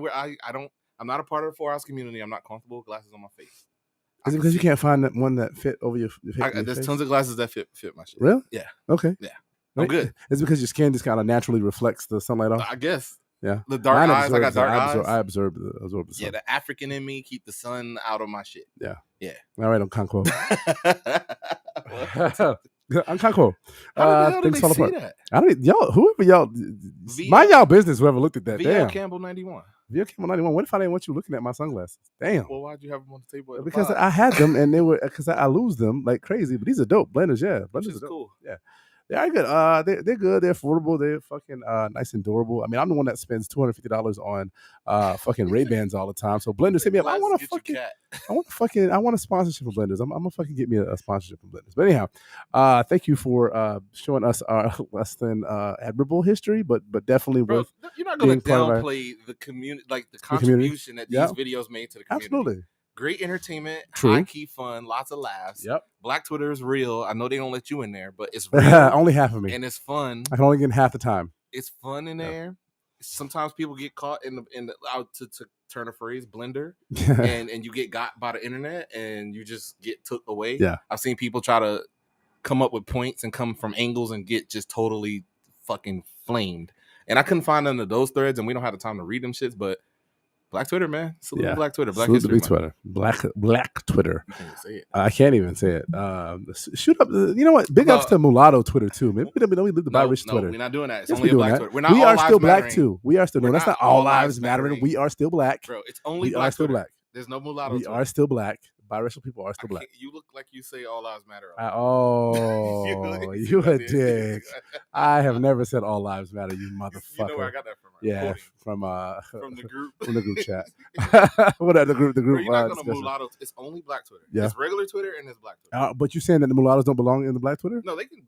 don't. I'm not a part of the 4 Hours community. I'm not comfortable with glasses on my face. Is it because you can't find that one that fit over your face? There's tons of glasses that fit my shit. Really? Yeah. Okay. Yeah. I'm good. Is it because your skin just kind of naturally reflects the sunlight off? I guess. Yeah. The dark eyes. I got dark eyes. I absorb the sun. Yeah, the African in me keep the sun out of my shit. Yeah. Yeah. All right, I'm Conquo. I'm Conquo. How the hell did they fall see apart. that? I don't. Y'all, whoever y'all, mind y'all business. Whoever looked at that. VL Campbell 91. VL Campbell 91. What if I didn't want you looking at my sunglasses? Damn. Well, why'd you have them on the table? Because I had them and they were because I lose them like crazy. But these are dope blenders. Yeah, blenders is cool. Yeah. They're good. They're good. They're affordable. They're fucking nice and durable. I mean, I'm the one that spends $250 on fucking Ray-Bans all the time. So blenders hit me up. I want a sponsorship of blenders. I'm gonna fucking get me a sponsorship of blenders. But anyhow, thank you for showing us our less than admirable history, but definitely worth. You're not gonna downplay the community, like the contribution that these videos made to the community. Absolutely. Great entertainment, True. high key fun, lots of laughs. Yep. Black Twitter is real. I know they don't let you in there, but it's real. Only half of me. And it's fun. I can only get in half the time. It's fun in there. Sometimes people get caught in the out to turn a phrase, blender, and you get got by the internet and you just get took away. Yeah. I've seen people try to come up with points and come from angles and get just totally fucking flamed. And I couldn't find none of those threads, and we don't have the time to read them shits, but Black Twitter, man. Salute Black Twitter. Black History Twitter. Black Twitter. I can't even say it. I can't even say it. Shoot up. You know what? Big ups to Mulatto Twitter too. Maybe we leave the biracial Twitter. We're not doing that. It's only a Black Twitter. We're not. We all are lives still black mattering. too. We are still. No, that's not all lives mattering. We are still black. Bro, it's only we Black are still Twitter. black. There's no mulatto. We are still black. Biracial people are still black. You look like you say all lives matter. You a dick. I have never said all lives matter, you motherfucker. You know where I got that from? Yeah, from the group. From the group chat. What the group? Bro, you're not gonna mulatto. It's only Black Twitter. Yeah. It's regular Twitter and it's Black Twitter. But you saying that the mulattoes don't belong in the Black Twitter? No, they can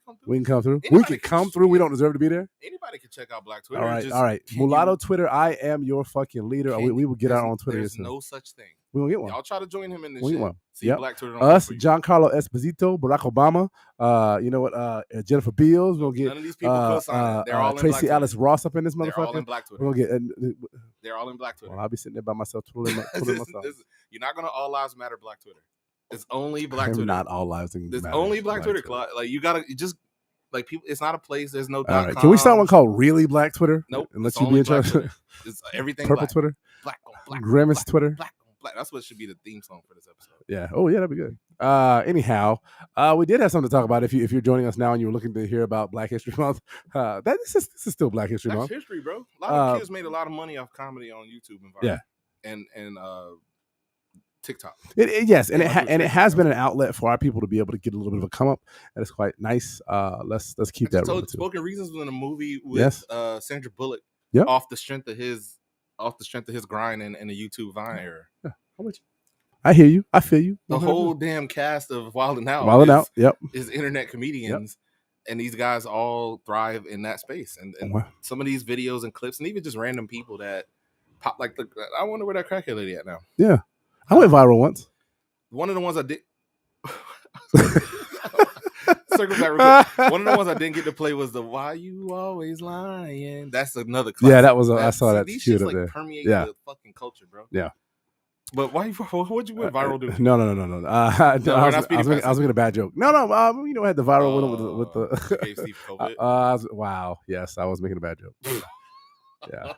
come through. We can come through. Anybody we can come through. We don't deserve to be there. Anybody can check out Black Twitter. All right. Mulatto Twitter. I am your fucking leader. We will get out on Twitter. There's no such thing. We gonna get one. Y'all try to join him in this we shit. One. See Black Twitter. Us, Giancarlo Esposito, Barack Obama. You know what? Jennifer Beals. We'll get none of these people co-sign. They're all in Tracy Black Alice Ross up in this motherfucker. They're all in Black Twitter. We'll get. They're all in Black Twitter. Well, I'll be sitting there by myself, twiddling myself. You're not gonna all lives matter Black Twitter. It's only Black Twitter. Not all lives matter. There's only Black Twitter. Like you gotta just. Like people, it's not a place. There's no. All right. Can we start one called Really Black Twitter? Nope. And let you be in charge. It's everything. Purple black. Twitter. Black on black. Grimace Twitter. Black on black. That's what should be the theme song for this episode. Yeah. Oh yeah, that'd be good. Anyhow, we did have something to talk about. If you're joining us now and you're looking to hear about Black History Month, this is still Black History Month. Black history, bro. A lot of kids made a lot of money off comedy on YouTube and yeah, and TikTok. Yes, and it has been an outlet for our people to be able to get a little bit of a come up, and it's quite nice. Let's keep that. Spoken Reasons was in a movie with Sandra Bullock. Yep. Off the strength of his grind in the YouTube Vine era. Yeah, how much? I hear you. I feel you. The whole damn cast of Wild 'N Out. Yep. Is internet comedians. Yep. And these guys all thrive in that space. And some of these videos and clips, and even just random people that pop like I wonder where that crackhead lady at now. Yeah. I went viral once. One of the ones I did. Circle back real quick. One of the ones I didn't get to play was the "Why You Always Lying." That's another classic. Yeah, that was. I saw that. These shit shits up there. permeate the fucking culture, bro. Yeah. But why? What'd you went viral do? No. I was making a bad joke. No. You know, I had the viral one with the. Gave Steve COVID. Wow. Yes, I was making a bad joke. Yeah.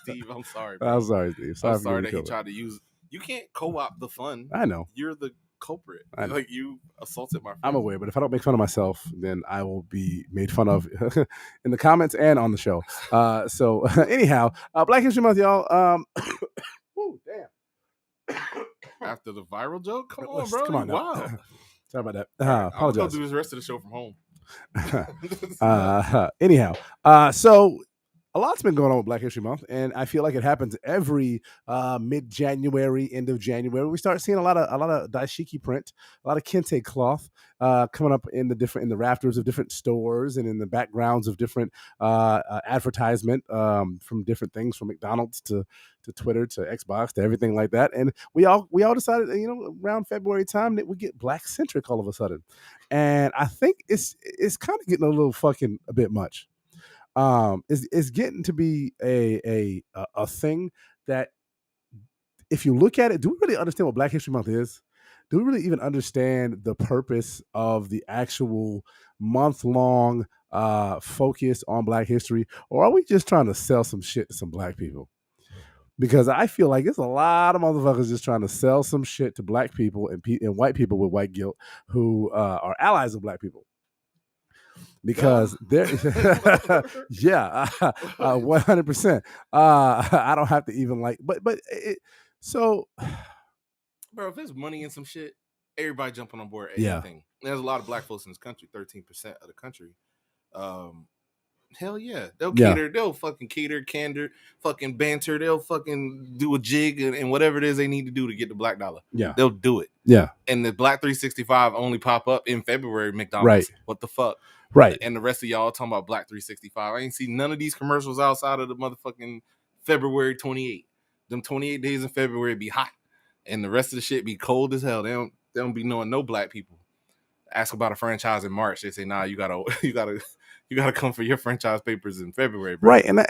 Steve, I'm sorry. Bro. I'm sorry, Steve. I'm sorry that he tried to use. You can't co-opt the fun. I know. You're the culprit. Like you assaulted my friend. I'm aware, but if I don't make fun of myself, then I will be made fun of in the comments and on the show. So anyhow, Black History Month, y'all. Ooh, damn. After the viral joke? Come on, bro. Come on. Wow. Sorry about that. Apologize. I'll do this rest of the show from home. Anyhow, so a lot's been going on with Black History Month, and I feel like it happens every mid-January, end of January. We start seeing a lot of dashiki print, a lot of kente cloth coming up in the rafters of different stores and in the backgrounds of different advertisement from different things, from McDonald's to Twitter to Xbox to everything like that. And we all decided, around February time that we get Black centric all of a sudden, and I think it's kind of getting a little fucking a bit much. Is getting to be a thing that if you look at it, do we really understand what Black History Month is? Do we really even understand the purpose of the actual month-long focused on Black history, or are we just trying to sell some shit to some Black people? Because I feel like it's a lot of motherfuckers just trying to sell some shit to Black people and white people with white guilt who are allies of Black people. Because they're, yeah, 100%. I don't have to even so. Bro, if there's money in some shit, everybody jumping on board Yeah. anything. There's a lot of Black folks in this country, 13% of the country. Hell yeah. They'll cater, they'll fucking cater, candor, fucking banter, they'll fucking do a jig and whatever it is they need to do to get the Black dollar. Yeah. They'll do it. Yeah. And the Black 365 only pop up in February, McDonald's. Right. What the fuck? Right. And the rest of y'all talking about Black 365. I ain't seen none of these commercials outside of the motherfucking February 28. Them 28 days in February be hot. And the rest of the shit be cold as hell. They don't be knowing no Black people. Ask about a franchise in March. They say, nah, you gotta come for your franchise papers in February, bro. Right. And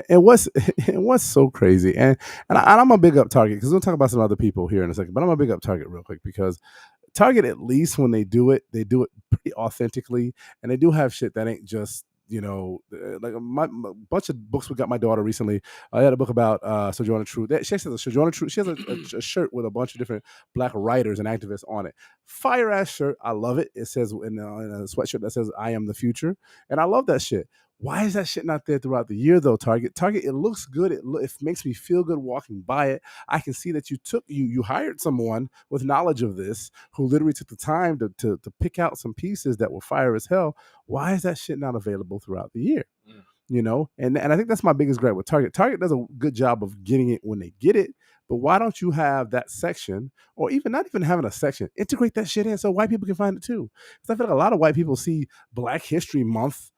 it was so crazy. And I'm a big up Target, because we'll talk about some other people here in a second. But I'm a big up Target real quick, because Target, at least when they do it pretty authentically, and they do have shit that ain't just, like a bunch of books we got my daughter recently. I had a book about Sojourner Truth. She has a Sojourner Truth. She has a shirt with a bunch of different Black writers and activists on it. Fire ass shirt. I love it. It says in a sweatshirt that says "I am the future," and I love that shit. Why is that shit not there throughout the year though? Target, it looks good. It makes me feel good walking by it. I can see that you hired someone with knowledge of this who literally took the time to pick out some pieces that were fire as hell. Why is that shit not available throughout the year? And I think that's my biggest gripe with Target. Target does a good job of getting it when they get it, but why don't you have that section, or even not even having a section, integrate that shit in so white people can find it too? Because I feel like a lot of white people see Black History Month.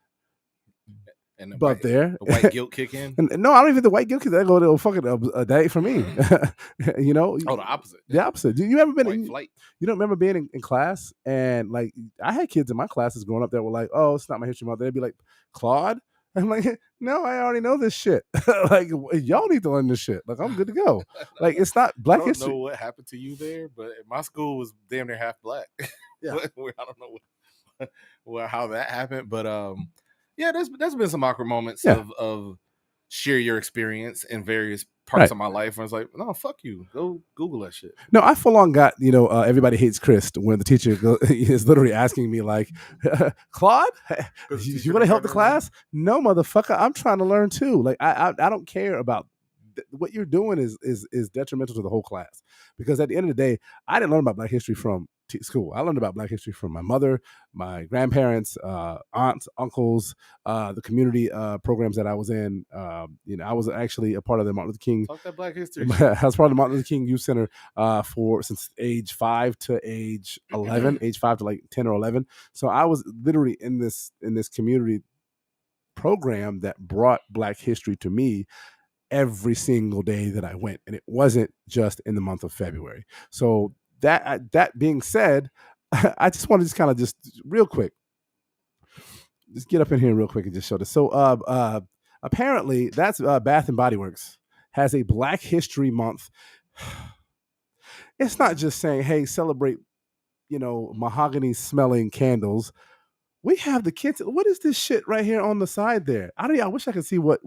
And the white guilt kick in. No, I don't even think the white guilt kick. That go to fucking a day for me. Oh, the opposite. The opposite. You ever been white flight? You don't remember being in class, and like I had kids in my classes growing up that were like, "Oh, it's not my history month." They'd be like, "Claude." I'm like, "No, I already know this shit. Like, y'all need to learn this shit. Like, I'm good to go. Like, it's not Black history." I don't know what happened to you there, but my school was damn near half Black. Yeah. I don't know how that happened, but yeah, there's been some awkward moments of share your experience in various parts of my life. And I was like, no, fuck you. Go Google that shit. No, I full on got, Everybody Hates Chris, when the teacher is literally asking me like, Claude, you want to help the class? No, motherfucker, I'm trying to learn too. Like, I don't care about what you're doing is detrimental to the whole class. Because at the end of the day, I didn't learn about Black history from school. I learned about Black history from my mother, my grandparents, aunts, uncles, the community programs that I was in. I was actually a part of the Martin Luther King. Talk that Black history. I was part of the Martin Luther King Youth Center since age 5 to age 11, age 5 to like 10 or 11. So I was literally in this community program that brought Black history to me every single day that I went, and it wasn't just in the month of February. So that being said, I just want to just real quick, just get up in here real quick and just show this. So apparently that's Bath and Body Works has a Black History Month. It's not just saying, hey, celebrate, mahogany smelling candles. We have the kids. What is this shit right here on the side there? I wish I could see what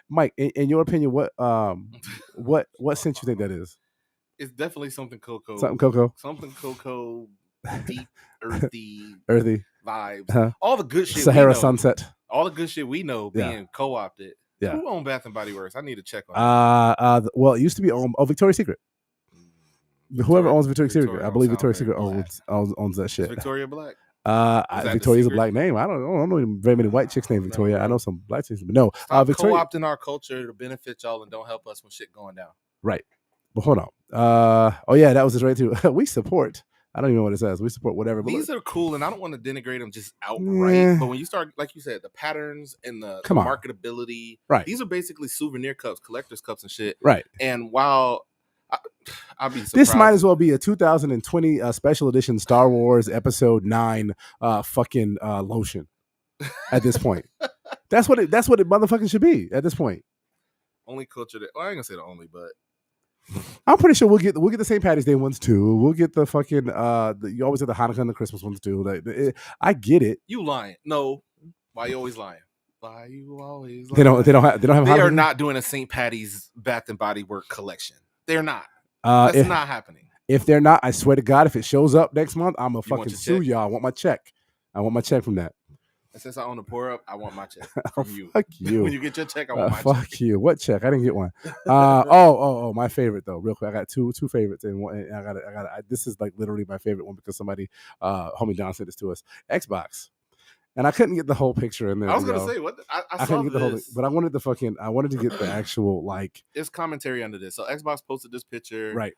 Mike, in your opinion, what scent you think that is? It's definitely something cocoa. Something cocoa. Something cocoa, deep, earthy vibes. Uh-huh. All the good shit. Sahara Sunset. All the good shit we know being co-opted. Yeah. Who owned Bath and Body Works? I need to check on that. Well, it used to be Victoria's Secret. Whoever owns Victoria's Secret, I believe Victoria's Secret owns that shit. Is Victoria Black? Victoria's a Black name. I don't know very many white chicks named Victoria. I know some Black chicks, but no. Stop Victoria co-opting our culture to benefit y'all and don't help us when shit going down. Right. But hold on. Oh yeah, that was just right too. We support. I don't even know what it says. We support whatever. These are cool, and I don't want to denigrate them just outright. But when you start, like you said, the patterns and the marketability, right? These are basically souvenir cups, collector's cups, and shit, right? And while I'll be surprised, this might as well be a 2020 special edition Star Wars Episode 9 fucking lotion. At this point, that's what it motherfucking should be. At this point, only culture that I ain't gonna say the only, but I'm pretty sure we'll get the St. Patty's Day ones too. We'll get the fucking you always get the Hanukkah and the Christmas ones too. I get it. You lying? No, Why you always lying? Why you always lying? They don't have. They are not doing a St. Patty's Bath and Body Work collection. They're not. That's not happening. If they're not, I swear to God, if it shows up next month, I'm gonna fucking sue y'all. I want my check. I want my check from that. And since I own the pour up, I want my check from you. Fuck you. When you get your check, I want my check. Fuck you. What check? I didn't get one. Oh, my favorite though. Real quick, I got two favorites, and one. And I got. This is like literally my favorite one because somebody, homie Don sent this to us. Xbox. And I couldn't get the whole picture in there. I was gonna say what I couldn't get the whole this. thing, but I wanted to get the actual like. There's commentary under this. So Xbox posted this picture, right?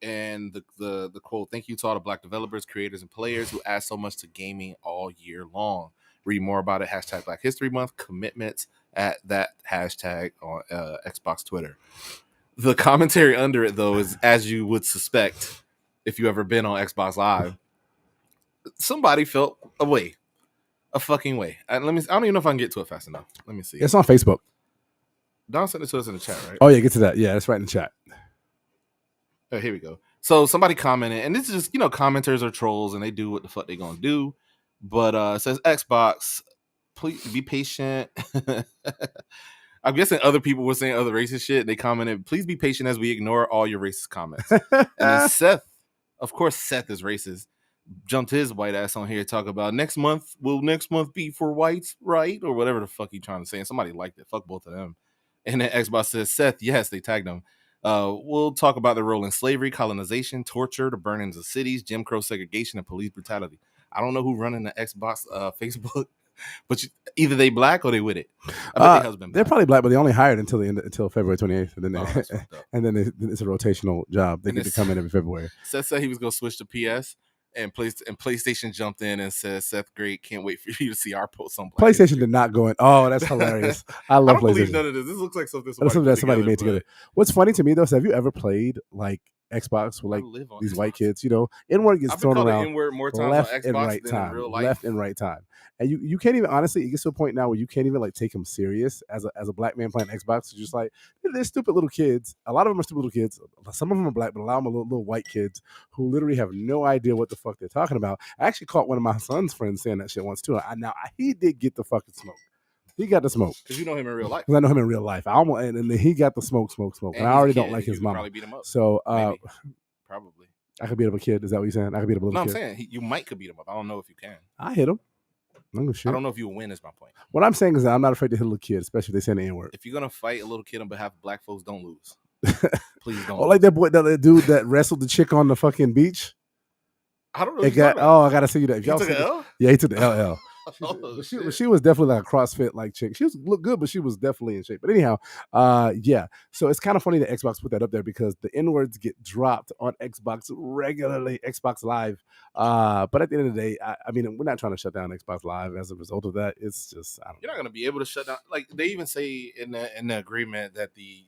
And the quote: "Thank you to all the Black developers, creators, and players who add so much to gaming all year long. Read more about it. # Black History Month commitments at that hashtag on Xbox Twitter." The commentary under it though is, as you would suspect, if you ever been on Xbox Live. Somebody felt a fucking way. I don't even know if I can get to it fast enough. Let me see. It's on Facebook. Don sent it to us in the chat, right? Oh yeah, get to that. Yeah, that's right in the chat. Oh, here we go. So somebody commented, and this is just, commenters are trolls and they do what the fuck they gonna do. But it says Xbox, please be patient. I'm guessing other people were saying other racist shit. They commented, please be patient as we ignore all your racist comments. And then Seth, of course, Seth is racist. Jumped his white ass on here to talk about next month be for whites, right? Or whatever the fuck he trying to say. And somebody liked it. Fuck both of them. And then Xbox says, Seth, yes, they tagged him. We'll talk about the role in slavery, colonization, torture, the burnings of cities, Jim Crow segregation, and police brutality. I don't know who running the Xbox Facebook, but either they black or they with it. I bet they're probably black, but they only hired until February 28th, and then it's a rotational job. They get to come in every February. Seth said he was gonna switch to PS. And PlayStation jumped in and said, "Seth, great, can't wait for you to see our post on Black PlayStation History." did not go in. Oh, that's hilarious! I love PlayStation. I don't believe none of this. This looks like something somebody made together. What's funny to me though is, have you ever played like Xbox with like these white kids? N-word gets thrown around N-word more times left on Xbox and right than time, in real life. left and right time. And you can't even, honestly, it gets to a point now where you can't even like take them serious as a black man playing Xbox. It's just like, they're stupid little kids. A lot of them are stupid little kids. Some of them are black, but a lot of them are little white kids who literally have no idea what the fuck they're talking about. I actually caught one of my son's friends saying that shit once too. He did get the fucking smoke. He got the smoke. Because you know him in real life. Because I know him in real life. And he got the smoke. And I already don't like his mom. Probably beat him up. So, probably. I could beat up a kid. Is that what you're saying? I could beat up a little kid. No, I'm saying you might could beat him up. I don't know if you can. I hit him. I don't know if you will win is my point. What I'm saying is that I'm not afraid to hit a little kid, especially if they say the N-word. If you're going to fight a little kid on behalf of black folks, don't lose. Please don't. Like that boy, that dude that wrestled the chick on the fucking beach. I don't know. I got to see you that. If y'all took an L? Yeah, he took the LL. She was definitely like a CrossFit like chick. She looked good, but she was definitely in shape. But anyhow, yeah. So it's kind of funny that Xbox put that up there because the N-words get dropped on Xbox regularly, Xbox Live. But at the end of the day, I mean, we're not trying to shut down Xbox Live as a result of that. It's just you're not going to be able to shut down. Like they even say in the agreement that the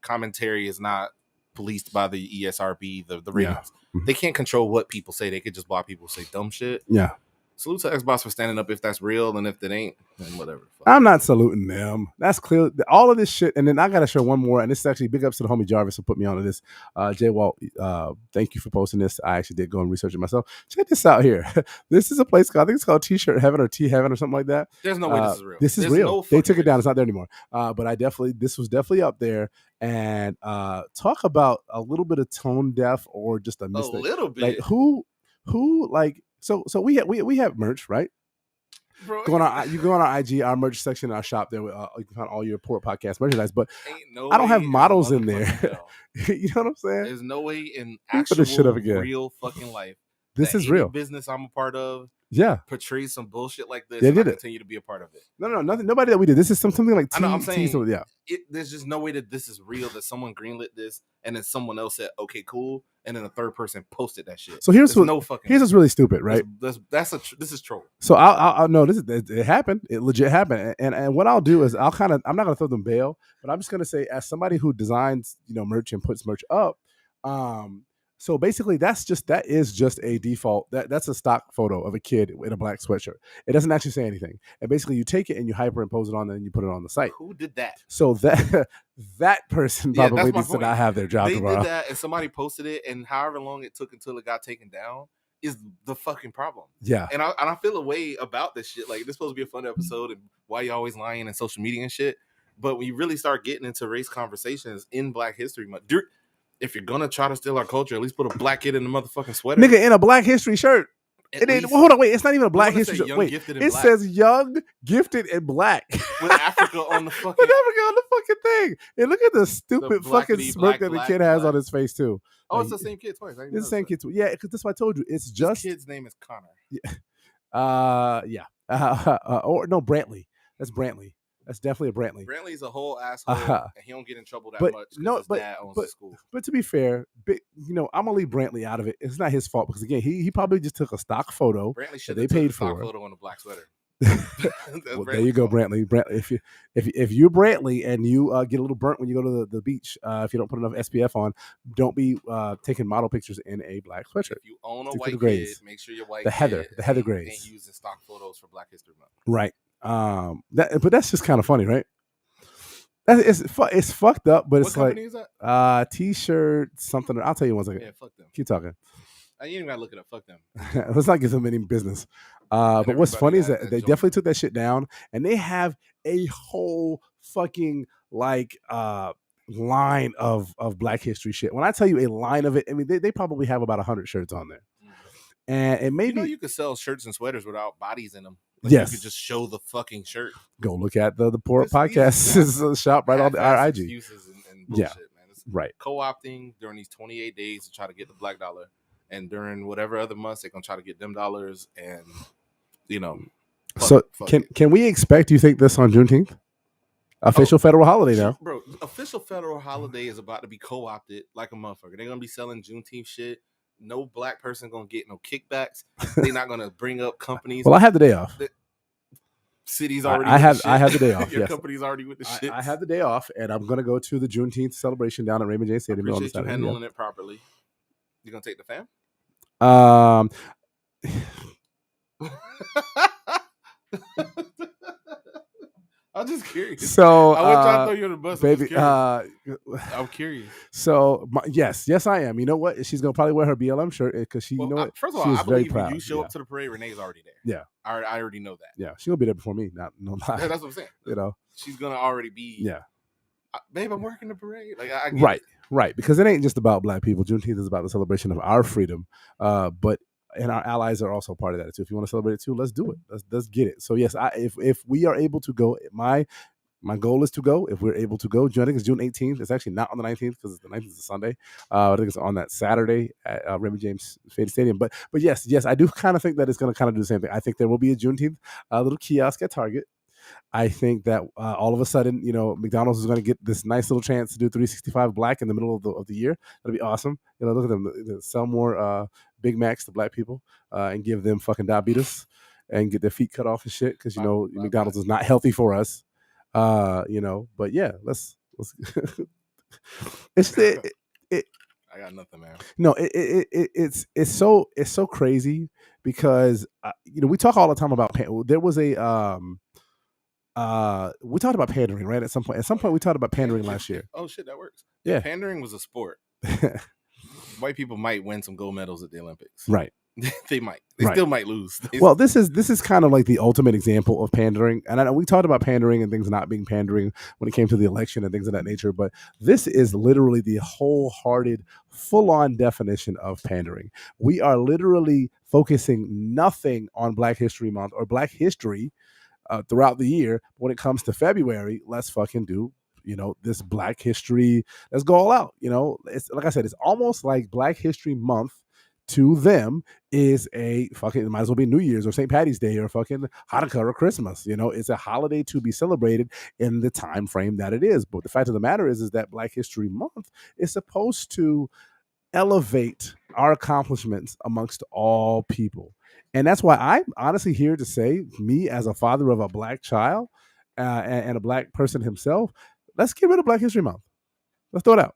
commentary is not policed by the ESRB, the ratings. Yeah. They can't control what people say. They could just block people who say dumb shit. Yeah. Salute to Xbox for standing up if that's real, and if it ain't, then whatever. I'm not saluting them. That's clear. All of this shit, and then I gotta share one more, and this is actually big ups to the homie Jarvis who put me onto this. Jay Walt, thank you for posting this. I actually did go and research it myself. Check this out here. This is a place called, I think it's called T-shirt Heaven or Tea Heaven or something like that. There's no way this is real. This is real. They took it down. It's not there anymore. But this was definitely up there. And talk about a little bit of tone deaf or just a mistake. A little bit. Like who like. So we have merch, right? Bro, you go on our IG, our merch section, our shop there. You can find all your Port Podcast merchandise. But I don't have models in there. You know what I'm saying? There's no way in actual real fucking life. This is real business I'm a part of. Yeah, portray some bullshit like this. They did continue to be a part of it. No, nothing. Nobody that we did. This is something like. I know. I'm saying, yeah. There's just no way that this is real. That someone greenlit this, and then someone else said, "Okay, cool," and then a third person posted that shit. So here's what's really stupid, right? This is troll. So I'll know it happened. It legit happened. And what I'll do is I'm not gonna throw them bail, but I'm just gonna say, as somebody who designs merch and puts merch up, so basically that is just a default. That's a stock photo of a kid in a black sweatshirt. It doesn't actually say anything. And basically you take it and you hyperimpose it on and you put it on the site. Who did that? So that person probably needs to not have their job they tomorrow. Did that and somebody posted it, and however long it took until it got taken down, is the fucking problem. Yeah. And I feel a way about this shit. Like, this is supposed to be a fun episode and why you always lying in social media and shit. But when you really start getting into race conversations in Black History Month, if you're gonna try to steal our culture, at least put a black kid in the motherfucking sweater. Nigga, in a Black History shirt. Hold on, wait. It's not even a Black History shirt. Wait, it says young, gifted, and black. With Africa on the fucking... With Africa on the fucking thing. And look at the stupid fucking smirk that the kid has on his face, too. Oh, it's the same kid twice. It's the same kid too. Yeah, because that's what I told you. It's just... His kid's name is Connor. Yeah. Or no, Brantley. That's Brantley. That's definitely a Brantley. Brantley's a whole asshole, and he don't get in trouble that much because his dad owns the school. But to be fair, I'm gonna leave Brantley out of it. It's not his fault because again, he probably just took a stock photo that they paid for. Photo on a black sweater. Well, there you go, Brantley. If you're Brantley and you get a little burnt when you go to the beach, if you don't put enough SPF on, don't be taking model pictures in a black sweatshirt. If you own a white kid, make sure your white the Heather grades ain't using stock photos for Black History Month. Right. But that's just kind of funny, right? It's fucked up, but it's like is that? T-shirt something. I'll tell you one second. Yeah, fuck them. Keep talking. You ain't even gotta look it up. Fuck them. Let's not give them any business. But what's funny is that they definitely took that shit down, and they have a whole fucking like line of Black History shit. When I tell you a line of it, I mean they probably have about 100 shirts on there, and it maybe you could sell shirts and sweaters without bodies in them. Like yes, you could just show the fucking shirt. Go look at the Poor Podcast shop right on our IG. Excuses and bullshit, man. It's right. Co-opting during these 28 days to try to get the black dollar, and during whatever other months they're gonna try to get them dollars, and fuck can we expect? You think this on Juneteenth? Official federal holiday now, bro. Official federal holiday is about to be co-opted like a motherfucker. They're gonna be selling Juneteenth shit. No black person gonna get no kickbacks. They're not gonna bring up companies. Well, I have the day off. City's already. I have the day off. Your yes. company's already with the shit. I have the day off, and I'm gonna go to the Juneteenth celebration down at Raymond James Stadium. Appreciate you handling it properly. You gonna take the fam? I'm just curious. So I want y'all to throw you on the bus, baby. I'm curious. So yes, I am. You know what? She's gonna probably wear her BLM shirt because she, first of all, I believe when you show up to the parade, Renee's already there. Yeah, I already know that. Yeah, she's gonna be there before me. No lie. Yeah, that's what I'm saying. She's gonna already be. Yeah, babe, I'm working the parade. Like right, because it ain't just about black people. Juneteenth is about the celebration of our freedom, but. And our allies are also part of that too. If you want to celebrate it too, let's do it. Let's get it. So yes, if we are able to go, my goal is to go. If we're able to go, I think it's June 18th. It's actually not on the 19th because the 19th is a Sunday. I think it's on that Saturday at Raymond James Stadium. But yes, I do kind of think that it's going to kind of do the same thing. I think there will be a Juneteenth little kiosk at Target. I think that all of a sudden, McDonald's is going to get this nice little chance to do 365 black in the middle of the year. That'll be awesome. Look at them sell more Big Macs to black people and give them fucking diabetes and get their feet cut off and shit because McDonald's is not healthy for us. But yeah, let's. I got nothing, man. No, it's so crazy because we talk all the time about there was a we talked about pandering, right? At some point we talked about pandering last year. Oh shit, that works. Yeah, pandering was a sport. White people might win some gold medals at the Olympics. Right. They might. They still might lose. Well, this is kind of like the ultimate example of pandering. And I know we talked about pandering and things not being pandering when it came to the election and things of that nature, but this is literally the wholehearted, full-on definition of pandering. We are literally focusing nothing on Black History Month or Black history throughout the year. When it comes to February, let's fucking do this Black history. Let's go all out. It's like I said, it's almost like Black History Month to them is a fucking, it might as well be New Year's or St. Patty's Day or fucking Hanukkah or Christmas. It's a holiday to be celebrated in the time frame that it is. But the fact of the matter is that Black History Month is supposed to elevate our accomplishments amongst all people. And that's why I'm honestly here to say, me as a father of a black child and a black person himself, let's get rid of Black History Month. Let's throw it out.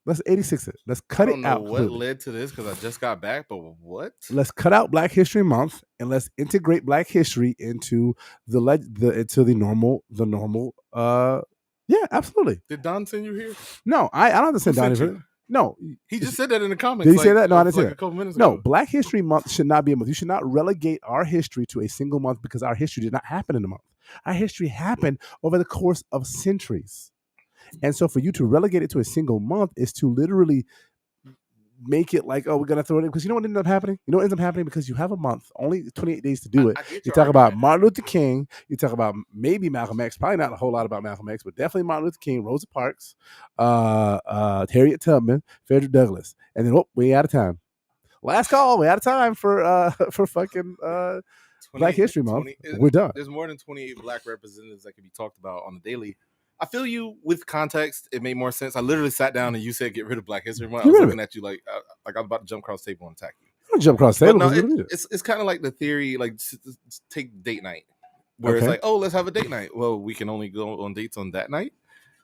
Let's 86 it. Let's cut it out. What led to this? Because I just got back, but what? Let's cut out Black History Month and let's integrate Black history into the normal. Yeah, absolutely. Did Don send you here? No, I don't have to send Don here. No, he just said that in the comments. Did he say that? No, I didn't say that. A couple minutes ago. No, Black History Month should not be a month. You should not relegate our history to a single month because our history did not happen in a month. Our history happened over the course of centuries. And so for you to relegate it to a single month is to literally make it like, oh, we're going to throw it in. Because you know what ends up happening? You know what ends up happening? Because you have a month, only 28 days to do it. You talk about Martin Luther King. You talk about maybe Malcolm X. Probably not a whole lot about Malcolm X, but definitely Martin Luther King, Rosa Parks, Harriet Tubman, Frederick Douglass. And then, we out of time. Last call. We out of time for fucking Black History Month. We're done. There's more than 28 Black representatives that can be talked about on the daily. I feel you with context. It made more sense. I literally sat down and you said get rid of Black History Month. I was looking at you like I was about to jump across the table and attack you. I don't jump across the table. No, it's kind of like the theory, like take date night, where it's like, oh, let's have a date night. Well, we can only go on dates on that night.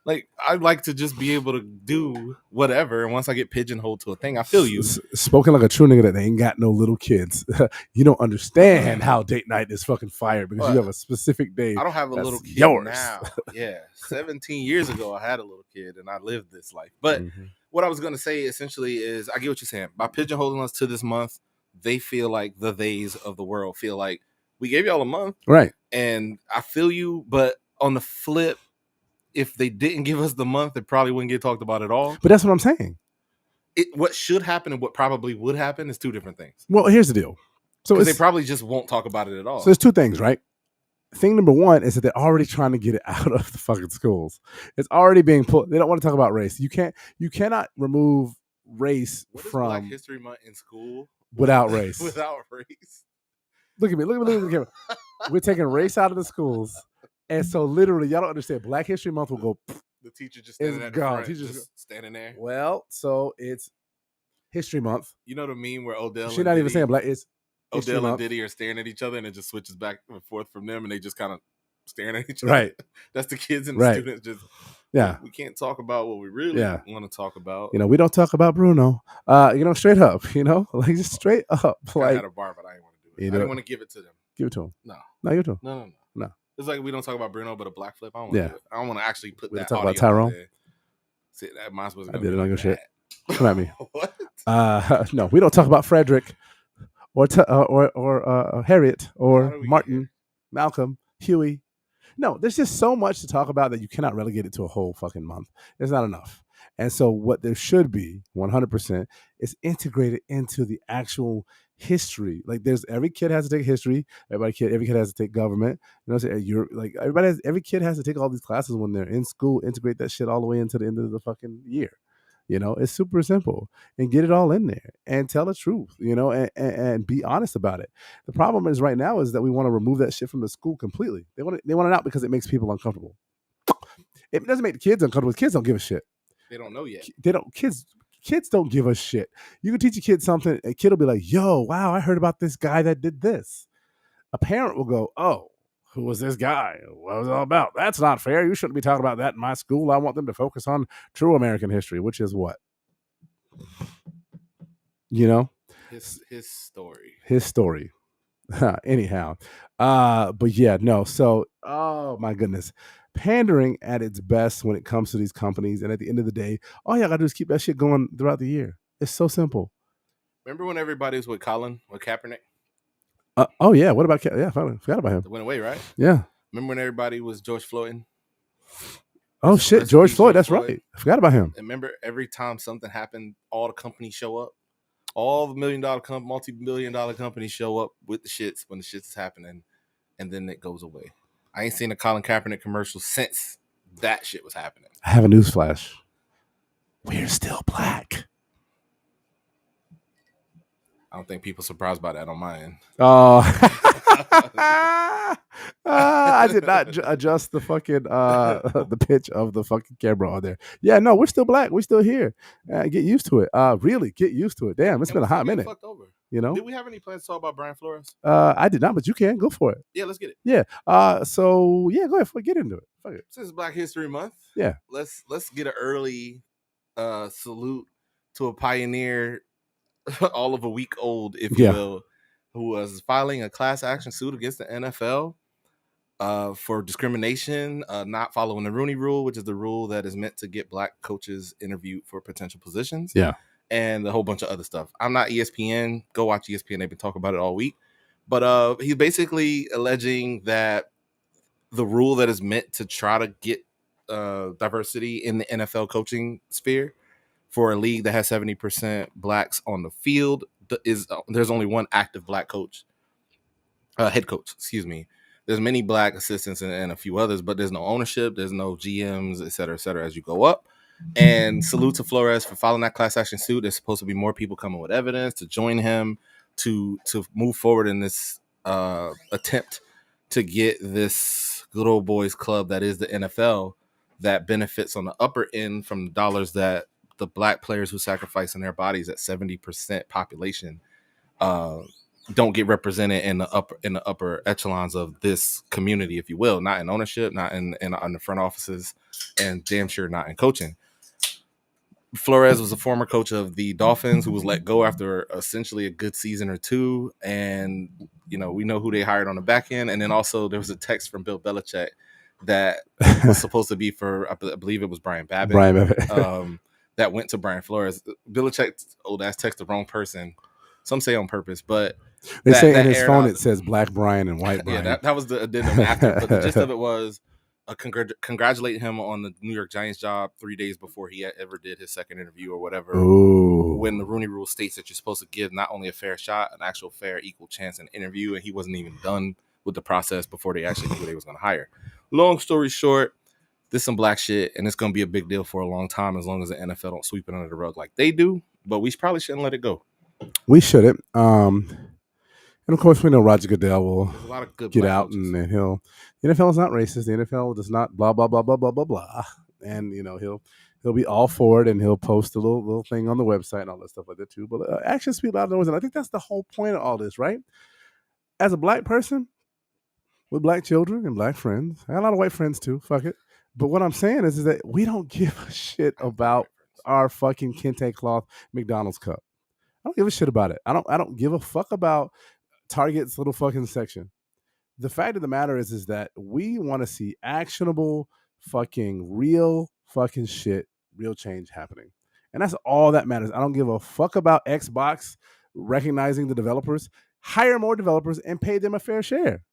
Like, I'd like to just be able to do whatever. And once I get pigeonholed to a thing, I feel you. Spoken like a true nigga that they ain't got no little kids. You don't understand how date night is fucking fired because you have a specific day. I don't have a little kid now. Yeah. 17 years ago, I had a little kid and I lived this life. But what I was going to say essentially is I get what you're saying. By pigeonholing us to this month, they feel like the theys of the world feel like we gave y'all a month. Right. And I feel you. But on the flip, if they didn't give us the month, it probably wouldn't get talked about at all. But that's what I'm saying. What should happen and what probably would happen is two different things. Well, here's the deal. So they probably just won't talk about it at all. So there's two things, right? Thing number one is that they're already trying to get it out of the fucking schools. It's already being pulled. They don't want to talk about race. You cannot remove race from Black History Month in school without race. Without race. Look at me. Look at the camera. We're taking race out of the schools. And so literally, y'all don't understand. Black History Month will go. The teacher just standing at the front, just standing there. Well, so it's History Month. You know the meme where Odell she's not even saying black. It's Odell and Diddy are staring at each other, and it just switches back and forth from them, and they just kind of staring at each other. Right. That's the kids and the students. Just we can't talk about what we really want to talk about. We don't talk about Bruno. Straight up. Like just straight up. Like, I had a bar, but I didn't want to do it. I didn't want to give it to them. Give it to him. No, give it to him. No. No. It's like we don't talk about Bruno, but a black flip. I don't want to do it. I don't want to actually put that. Talk about Tyrone. Am I supposed to? I did it on your shit. Come at me. What? No, we don't talk about Frederick or Harriet or Martin, Malcolm, Huey. No, there's just so much to talk about that you cannot relegate it to a whole fucking month. It's not enough. And so what there should be 100% is integrated into the actual history. Like every kid has to take history. Every kid has to take government. Every kid has to take all these classes when they're in school, integrate that shit all the way into the end of the fucking year. It's super simple and get it all in there and tell the truth, and be honest about it. The problem is right now is that we want to remove that shit from the school completely. They want it out because it makes people uncomfortable. It doesn't make the kids uncomfortable. Kids don't give a shit. They don't know yet. Kids don't give a shit. You can teach a kid something, a kid will be like, yo, wow, I heard about this guy that did this. A parent will go, oh, who was this guy? What was it all about? That's not fair. You shouldn't be talking about that in my school. I want them to focus on true American history, which is what? His story. His story. Anyhow. But yeah, no. So, oh my goodness. Pandering at its best when it comes to these companies. And at the end of the day, all y'all got to do is keep that shit going throughout the year. It's so simple. Remember when everybody was with Kaepernick? Oh, yeah. What about I forgot about him. It went away, right? Yeah. Remember when everybody was George Floyd? Oh, shit. George Floyd. That's right. I forgot about him. And remember, every time something happened, all the companies show up. All the multi-billion-dollar companies show up with the shits when the shit's happening. And then it goes away. I ain't seen a Colin Kaepernick commercial since that shit was happening. I have a news flash. We're still black. I don't think people are surprised by that on my end. Oh. I did not adjust the fucking the pitch of the fucking camera on there. Yeah, no, we're still black. We're still here. Get used to it. Really, get used to it. Damn, it's been a hot minute. Fucked over. Did we have any plans to talk about Brian Flores? I did not, but you can go for it. Yeah, let's get it. Yeah. So yeah, go ahead. Get into it. Fuck it. Since Black History Month. Yeah. Let's get an early salute to a pioneer, all of a week old, if you will, who was filing a class action suit against the NFL for discrimination, not following the Rooney Rule, which is the rule that is meant to get black coaches interviewed for potential positions. Yeah. And a whole bunch of other stuff. I'm not ESPN. Go watch ESPN. They've been talking about it all week. But he's basically alleging that the rule that is meant to try to get diversity in the NFL coaching sphere for a league that has 70% blacks on the field is there's only one active black coach. Head coach, excuse me. There's many black assistants and a few others, but there's no ownership. There's no GMs, et cetera, as you go up. And salute to Flores for filing that class action suit. There's supposed to be more people coming with evidence to join him to move forward in this attempt to get this good old boys club that is the NFL that benefits on the upper end from the dollars that the black players who sacrifice in their bodies at 70% population don't get represented in the upper echelons of this community, if you will, not in ownership, not in the front offices, and damn sure not in coaching. Flores was a former coach of the Dolphins who was let go after essentially a good season or two. And, you know, we know who they hired on the back end. And then also there was a text from Bill Belichick that was supposed to be for, I believe it was Brian Babbitt. That went to Brian Flores. Belichick's old ass texted the wrong person. Some say on purpose, but they say in his phone it says Black Brian and White Brian. Yeah, that was the addendum after. But the gist of it was congratulate him on the New York Giants job 3 days before he ever did his second interview or whatever. Ooh. When the Rooney Rule states that you're supposed to give not only a fair shot, an actual fair equal chance in interview, and he wasn't even done with the process before they actually knew who they was going to hire. Long story short, this is some black shit, and it's going to be a big deal for a long time as long as the NFL don't sweep it under the rug like they do. But we probably shouldn't let it go. We shouldn't. And of course, we know Roger Goodell will a lot of good get out coaches. And he'll. The NFL is not racist. The NFL does not blah blah blah blah blah blah blah. And you know he'll be all for it, and he'll post a little thing on the website and all that stuff like that too. But actions speak louder than words, and I think that's the whole point of all this, right? As a black person with black children and black friends, I got a lot of white friends too. Fuck it. But what I'm saying is that we don't give a shit about our fucking kente cloth McDonald's cup. I don't give a shit about it. I don't give a fuck about Target's little fucking section. The fact of the matter is that we want to see actionable fucking real fucking shit, real change happening. And that's all that matters. I don't give a fuck about Xbox recognizing the developers. Hire more developers and pay them a fair share.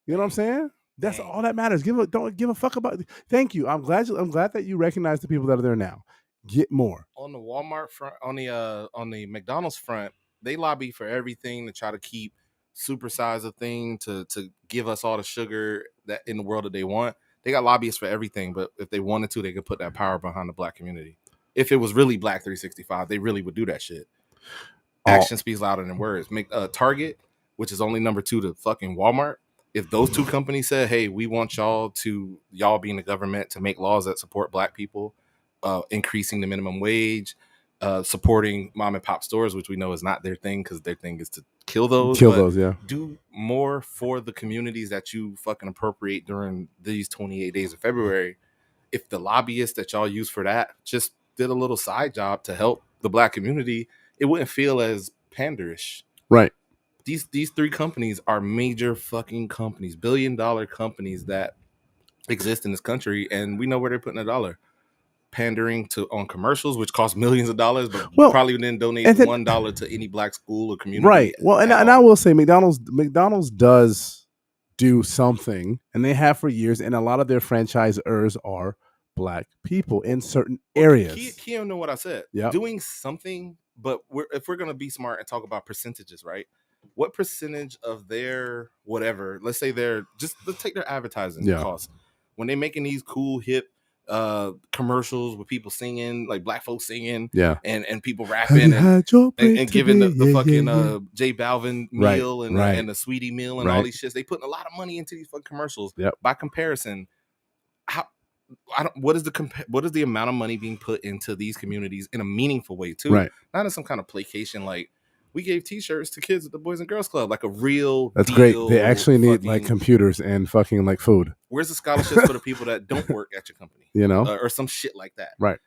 You know what I'm saying? That's all that matters. Don't give a fuck about it. Thank you. I'm glad that you recognize the people that are there now. Get more. On the Walmart front, on the McDonald's front, they lobby for everything to try to keep supersize a thing to give us all the sugar that in the world that they want. They got lobbyists for everything, but if they wanted to, they could put that power behind the black community. If it was really Black 365, they really would do that shit. Action speaks louder than words. Make Target, which is only number 2 to fucking Walmart. If those two companies said, "Hey, we want y'all being the government to make laws that support black people, increasing the minimum wage, supporting mom and pop stores," which we know is not their thing because their thing is to kill those. Yeah. Do more for the communities that you fucking appropriate during these 28 days of February. If the lobbyists that y'all use for that just did a little side job to help the black community, it wouldn't feel as panderish. Right. These 3 companies are major fucking companies, billion-dollar companies that exist in this country, and we know where they're putting a dollar. Pandering on commercials, which cost millions of dollars, but probably didn't donate $1 to any black school or community. Right. Well, and I will say McDonald's does do something, and they have for years, and a lot of their franchisors are black people in certain areas. Keo know what I said. Yep. Doing something, but if we're going to be smart and talk about percentages, right? What percentage of their whatever, let's say let's take their advertising costs. When they're making these cool, hip commercials with people singing, like black folks singing, and people rapping and giving the fucking J Balvin meal and the Sweetie meal and all these shits. They putting a lot of money into these fucking commercials. Yep. By comparison, what is the amount of money being put into these communities in a meaningful way too? Right. Not in some kind of placation like we gave T-shirts to kids at the Boys and Girls Club, like a real. That's great. They actually need like computers and fucking like food. Where's the scholarships for the people that don't work at your company? You know, or some shit like that. Right.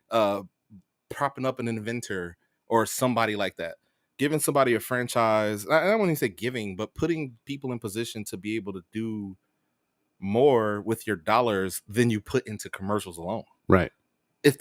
Propping up an inventor or somebody like that. Giving somebody a franchise. I don't want to say giving, but putting people in position to be able to do more with your dollars than you put into commercials alone. Right.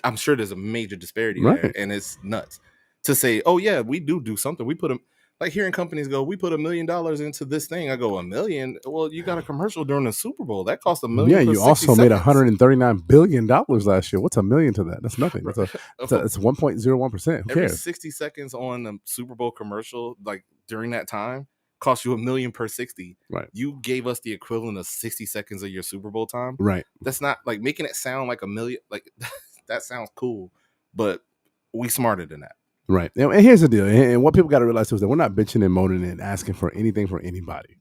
I'm sure there's a major disparity there, and it's nuts to say, oh yeah, we do something. We put them, like hearing companies go, we put $1 million into this thing. I go, $1 million? Well, you got a commercial during the Super Bowl. That cost $1 million. Yeah, you also made $139 billion last year. What's $1 million to that? That's nothing. It's 1.01%. Who Every cares? 60 seconds on a Super Bowl commercial, like during that time, cost you $1 million per 60. Right. You gave us the equivalent of 60 seconds of your Super Bowl time. Right. That's not like making it sound like $1 million. Like that sounds cool, but we smarter than that. Right. And here's the deal. And what people got to realize is that we're not bitching and moaning and asking for anything for anybody.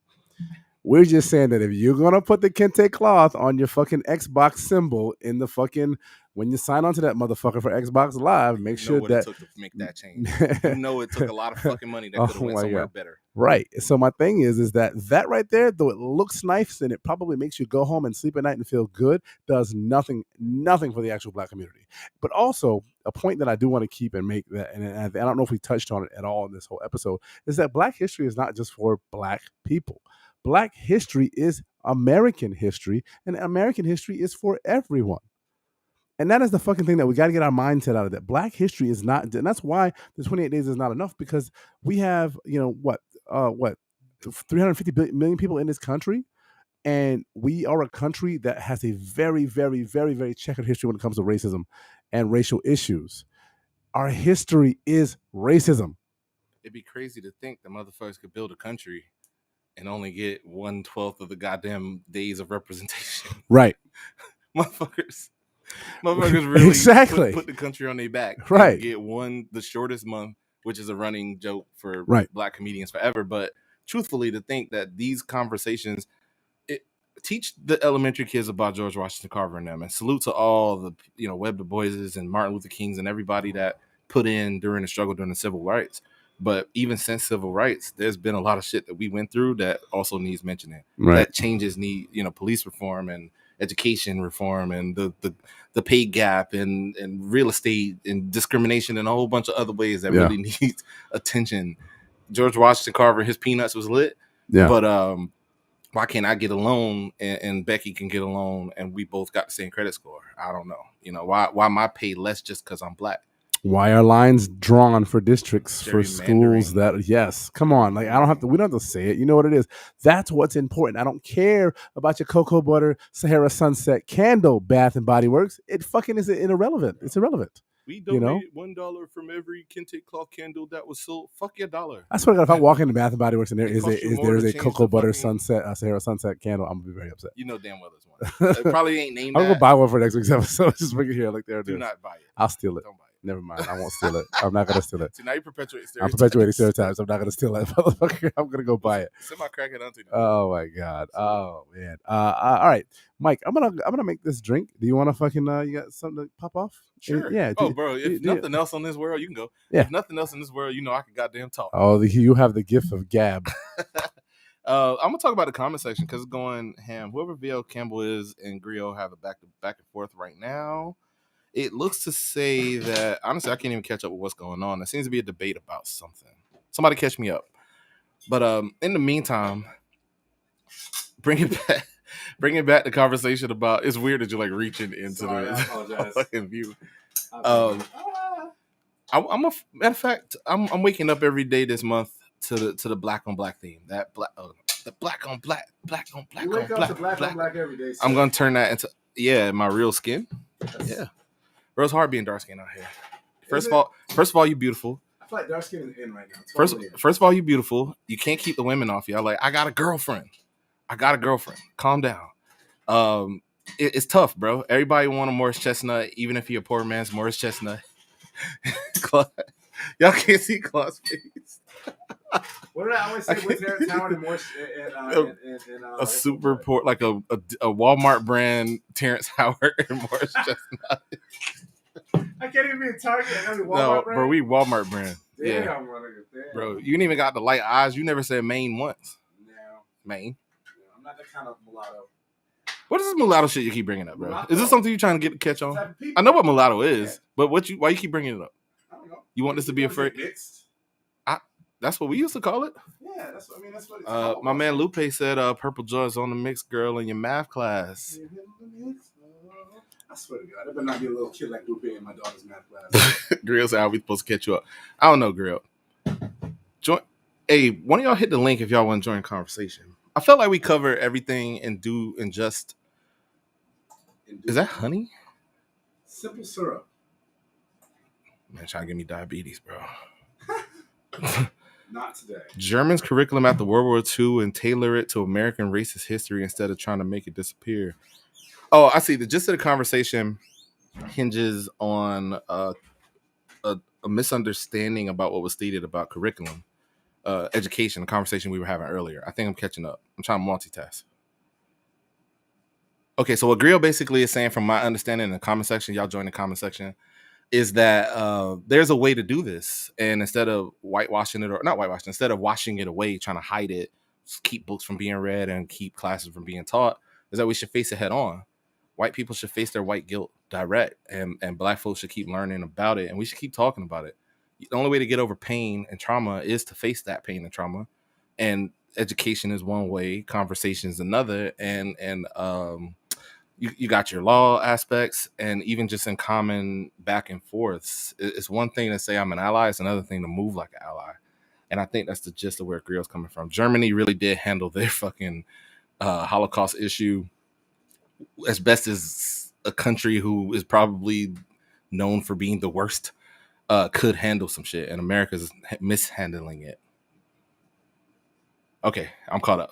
We're just saying that if you're going to put the kente cloth on your fucking Xbox symbol in the fucking, when you sign on to that motherfucker for Xbox Live, make sure that. It took to make that change. It took a lot of fucking money that could have went somewhere better. Right. So my thing is that right there, though it looks nice and it probably makes you go home and sleep at night and feel good, does nothing for the actual Black community. But also a point that I do want to keep and make that, and I don't know if we touched on it at all in this whole episode, is that Black history is not just for Black people. Black history is American history, and American history is for everyone. And that is the fucking thing that we got to get our mindset out of that. Black history is not, and that's why the 28 days is not enough, because we have, 350 million people in this country, and we are a country that has a very, very, very, very checkered history when it comes to racism and racial issues. Our history is racism. It'd be crazy to think the motherfuckers could build a country and only get 1/12 of the goddamn days of representation. Right. Motherfuckers really exactly put the country on their back. Right. Get the shortest month, which is a running joke for Black comedians forever. But truthfully, to think that these conversations teach the elementary kids about George Washington Carver and them, and salute to all the Webb Du Boises and Martin Luther Kings and everybody that put in during the struggle during the civil rights. But even since civil rights, there's been a lot of shit that we went through that also needs mentioning. Right. That changes need, police reform and education reform and the pay gap and real estate and discrimination and a whole bunch of other ways that really needs attention. George Washington Carver, his peanuts was lit. Yeah. But why can't I get a loan and Becky can get a loan and we both got the same credit score? I don't know. Why my pay less just because I'm Black? Why are lines drawn for districts for schools that, yes, come on. Like, we don't have to say it. You know what it is. That's what's important. I don't care about your cocoa butter, Sahara Sunset candle, Bath and Body Works. It fucking is irrelevant. It's irrelevant. We donated $1 from every kente cloth candle that was sold. Fuck your dollar. I swear to God, if I walk into Bath and Body Works and there is a cocoa butter sunset, Sahara Sunset candle, I'm gonna be very upset. You know damn well there's one. It probably ain't named. I'm gonna buy one for next week's episode. Just bring it here, like there. Do not buy it. I'll steal it. Don't buy it. Never mind. I won't steal it. I'm not gonna steal it. So now you perpetuate stereotypes. I'm perpetuating stereotypes. I'm not gonna steal that motherfucker. I'm gonna go buy it. Semi-crackhead auntie. Oh my God. Oh man. All right, Mike. I'm gonna make this drink. Do you want to fucking? You got something to pop off? Sure. Yeah. Bro. If nothing else on this world, you can go. Yeah. If nothing else in this world, I can goddamn talk. Oh, you have the gift of gab. I'm gonna talk about the comment section because it's going ham. Whoever VL Campbell is and Griot have a back and forth right now. It looks to say that, honestly, I can't even catch up with what's going on. There seems to be a debate about something. Somebody catch me up. But in the meantime, bring it back the conversation about, it's weird that you're like reaching into the fucking view. Matter of fact, I'm waking up every day this month to the black on black theme. That the black on black on black on black every day. So I'm gonna turn that into my real skin. Yeah. Bro, it's hard being dark skinned out here. First of all, you beautiful. I feel like dark skin is in right now. First of all, you beautiful. You can't keep the women off you. I'm like, I got a girlfriend. Calm down. It's tough, bro. Everybody want a Morris Chestnut, even if you're a poor man's Morris Chestnut. Y'all can't see Claude's face. What did I always say with Terrence Howard and Morris a super poor, like a Walmart brand Terrence Howard and Morris Chestnut. I can't even be a Target. No, bro, we Walmart brand. Damn, yeah, bro, you ain't even got the light eyes. You never said Maine once. No, Maine. I'm not that kind of mulatto. What is this mulatto shit you keep bringing up, bro? Mulatto. Is this something you trying to catch on? I know what mulatto is, but why you keep bringing it up? I don't know. You want this to be a phrase? That's what we used to call it. Yeah. Yeah, that's what I mean. That's what it's my man Lupe said purple joints on the mix, girl, in your math class. I swear to God, there better not be a little kid like Lupe in my daughter's math class. Grill said, how we supposed to catch you up? I don't know, Grill. Hey, one of y'all hit the link if y'all want to join the conversation. I felt like we cover everything and just. Is that honey? Simple syrup. Man, trying to give me diabetes, bro. Not today. German's curriculum after World War II and tailor it to American racist history instead of trying to make it disappear. Oh, I see. The gist of the conversation hinges on a misunderstanding about what was stated about curriculum, education, the conversation we were having earlier. I think I'm catching up. I'm trying to multitask. Okay, so what Grill basically is saying, from my understanding in the comment section, y'all join the comment section, is that there's a way to do this. And instead of whitewashing it, or not whitewashing, instead of washing it away, trying to hide it, keep books from being read and keep classes from being taught, is that we should face it head on. White people should face their white guilt direct, and black folks should keep learning about it, and we should keep talking about it. The only way to get over pain and trauma is to face that pain and trauma, and education is one way, conversation is another, and you got your law aspects, and even just in common back and forths. It's one thing to say I'm an ally, it's another thing to move like an ally, and I think that's the gist of where Grill's coming from. Germany really did handle their fucking Holocaust issue as best as a country who is probably known for being the worst could handle some shit, and America's mishandling it. Okay, I'm caught up.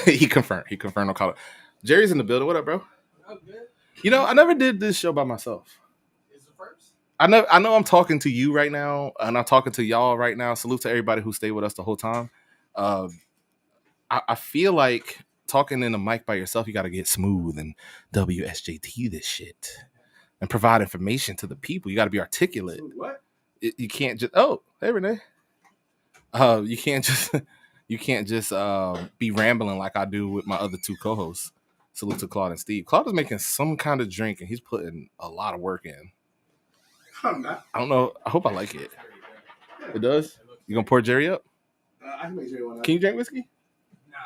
He confirmed I'm caught up. Jerry's in the building. What up, bro? Oh, good. You know, I never did this show by myself. It's the first. I know I'm talking to you right now, and I'm talking to y'all right now. Salute to everybody who stayed with us the whole time. I feel like talking in the mic by yourself, you got to get smooth and WSJT this shit and provide information to the people. You got to be articulate. What? You can't just. Oh, hey Renee. You can't just be rambling like I do with my other two co-hosts. Salute to Claude and Steve. Claude is making some kind of drink, and he's putting a lot of work in. I'm not. I don't know. I hope I like it. It does? You gonna pour Jerry up? I can make Jerry one up. Can you drink whiskey? Nah,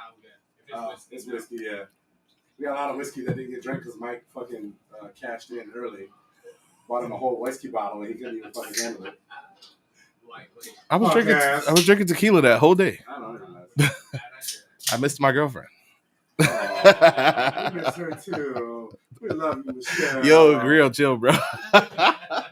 I'm good. It's whiskey, yeah. We got a lot of whiskey that didn't get drank because Mike fucking cashed in early. Bought him a whole whiskey bottle, and he couldn't even fucking handle it. I was drinking tequila that whole day. I don't know. I missed my girlfriend. Oh, we miss her too. We love you, Michelle. Yo, real chill, bro. I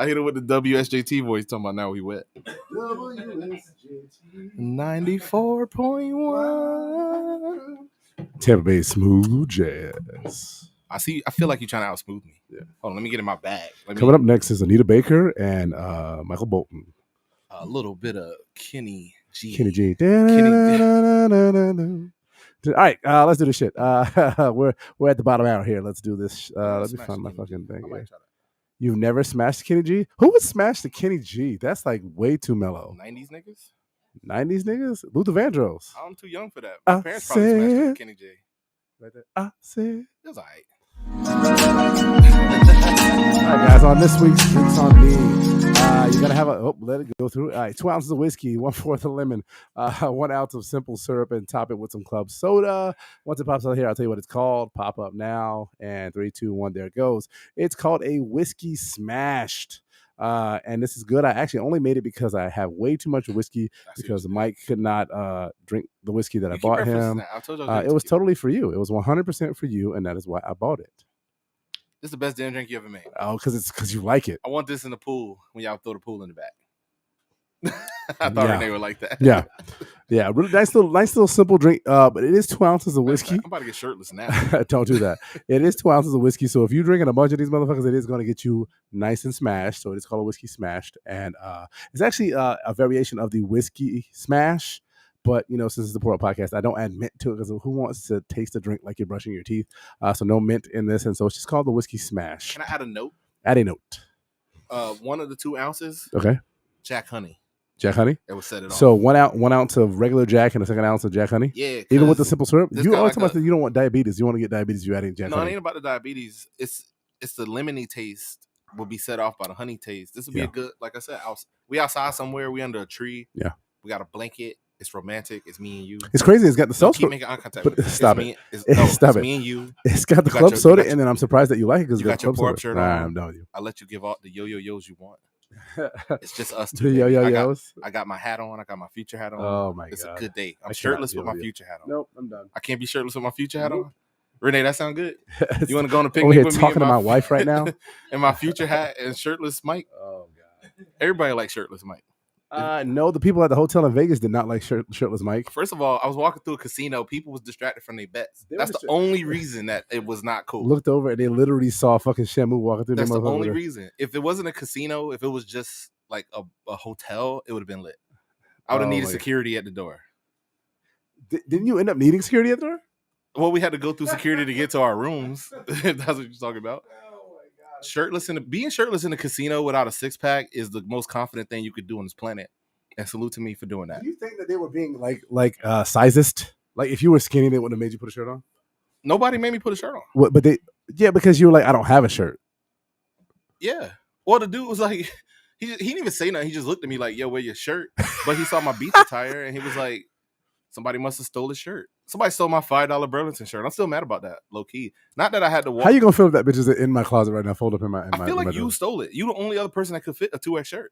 hit him with the WSJT voice talking about now we wet. WSJT 94.1 Tampa Bay Smooth Jazz. I feel like you're trying to outsmooth me. Yeah. Hold on, let me get in my bag. Coming up next is Anita Baker and Michael Bolton. A little bit of Kenny G. Kenny G. All right, let's do this shit. We're at the bottom hour here. Let's do this. Let me find my fucking thing. Here. You've never smashed Kenny G? Who would smash the Kenny G? That's like way too mellow. 90s niggas? 90s niggas? Luther Vandross. I'm too young for that. My parents probably smashed the Kenny G. Right there. I said. It was all right. All right, guys, on this week's Drinks on Me, you gotta have let it go through. All right, 2 ounces of whiskey, 1/4 of lemon, 1 ounce of simple syrup, and top it with some club soda. Once it pops out here, I'll tell you what it's called. Pop up now, and 3, 2, 1, there it goes. It's called a whiskey smashed. And this is good. I actually only made it because I have way too much whiskey because Mike could not drink the whiskey that I bought him. It was totally for you. It was 100% for you, and that is why I bought it. This is the best damn drink you ever made. Oh, because you like it. I want this in the pool when y'all throw the pool in the back. I thought Renee would like that. Yeah. Really nice little simple drink. But it is 2 ounces of whiskey. I'm about to get shirtless now. Don't do that. It is 2 ounces of whiskey. So if you're drinking a bunch of these motherfuckers, it is going to get you nice and smashed. So it is called a whiskey smashed, and it's actually a variation of the whiskey smash. But, since it's the Pour Up Podcast, I don't add mint to it because who wants to taste a drink like you're brushing your teeth? So no mint in this. And so it's just called the Whiskey Smash. Can I add a note? Add a note. 1 of the 2 ounces. Okay. Jack Honey. Jack Honey? It will set it off. So 1 ounce of regular Jack and a 2nd ounce of Jack Honey? Yeah. Even with the simple syrup? You always talk about you don't want diabetes. You want to get diabetes, you're adding Jack Honey. No, it ain't about the diabetes. It's the lemony taste will be set off by the honey taste. This will be a good, like I said, we outside somewhere, we under a tree. Yeah. We got a blanket. It's romantic. It's me and you. It's crazy. It's got the self. Keep making eye contact. But stop it. It's me and you. It's got the club soda, and then I'm surprised that you like it because you got your pour-up shirt on. I'm done with you. I let you give all the yo-yo-yos you want. It's just us two. The yo-yo-yos. I got my hat on. I got my future hat on. Oh my it's god, a good day. I'm shirtless with my future hat on. Nope, I'm done. I can't be shirtless with my future hat on. Renee, that sound good? You want to go on a picnic Over here with me? Talking to my wife right now, and my future hat and shirtless Mike. Oh god, everybody likes shirtless Mike. No, the people at the hotel in Vegas did not like shirtless Mike. First of all, I was walking through a casino. People was distracted from their bets. That's the only reason that it was not cool. Looked over and they literally saw fucking Shamu walking through. That's the only reason. If it wasn't a casino, if it was just like a hotel, it would have been lit. I would have needed security at the door. Didn't you end up needing security at the door? Well, we had to go through security to get to our rooms. That's what you're talking about. Being shirtless in a casino without a six pack is the most confident thing you could do on this planet. And salute to me for doing that. Do you think that they were being like sizist? Like if you were skinny, they wouldn't have made you put a shirt on. Nobody made me put a shirt on. What? But because you were like, I don't have a shirt. Yeah. Well, the dude was like, he didn't even say nothing. He just looked at me like, "Yo, wear your shirt." But he saw my beach attire and he was like, "Somebody must have stole his shirt. Somebody stole my $5 Burlington shirt." I'm still mad about that, low key. Not that I had to walk. How you gonna feel if that bitch is in my closet right now, fold up in my? I feel like you stole it. You the only other person that could fit a 2X shirt.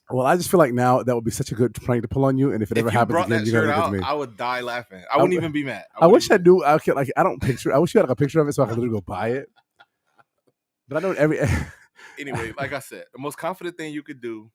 Well, I just feel like now that would be such a good prank to pull on you, and if it ever happens again, you're gonna get me. I would die laughing. I wouldn't even be mad. I wish I knew. I don't picture. I wish you had like a picture of it so I could literally go buy it. But I know Anyway, like I said, the most confident thing you could do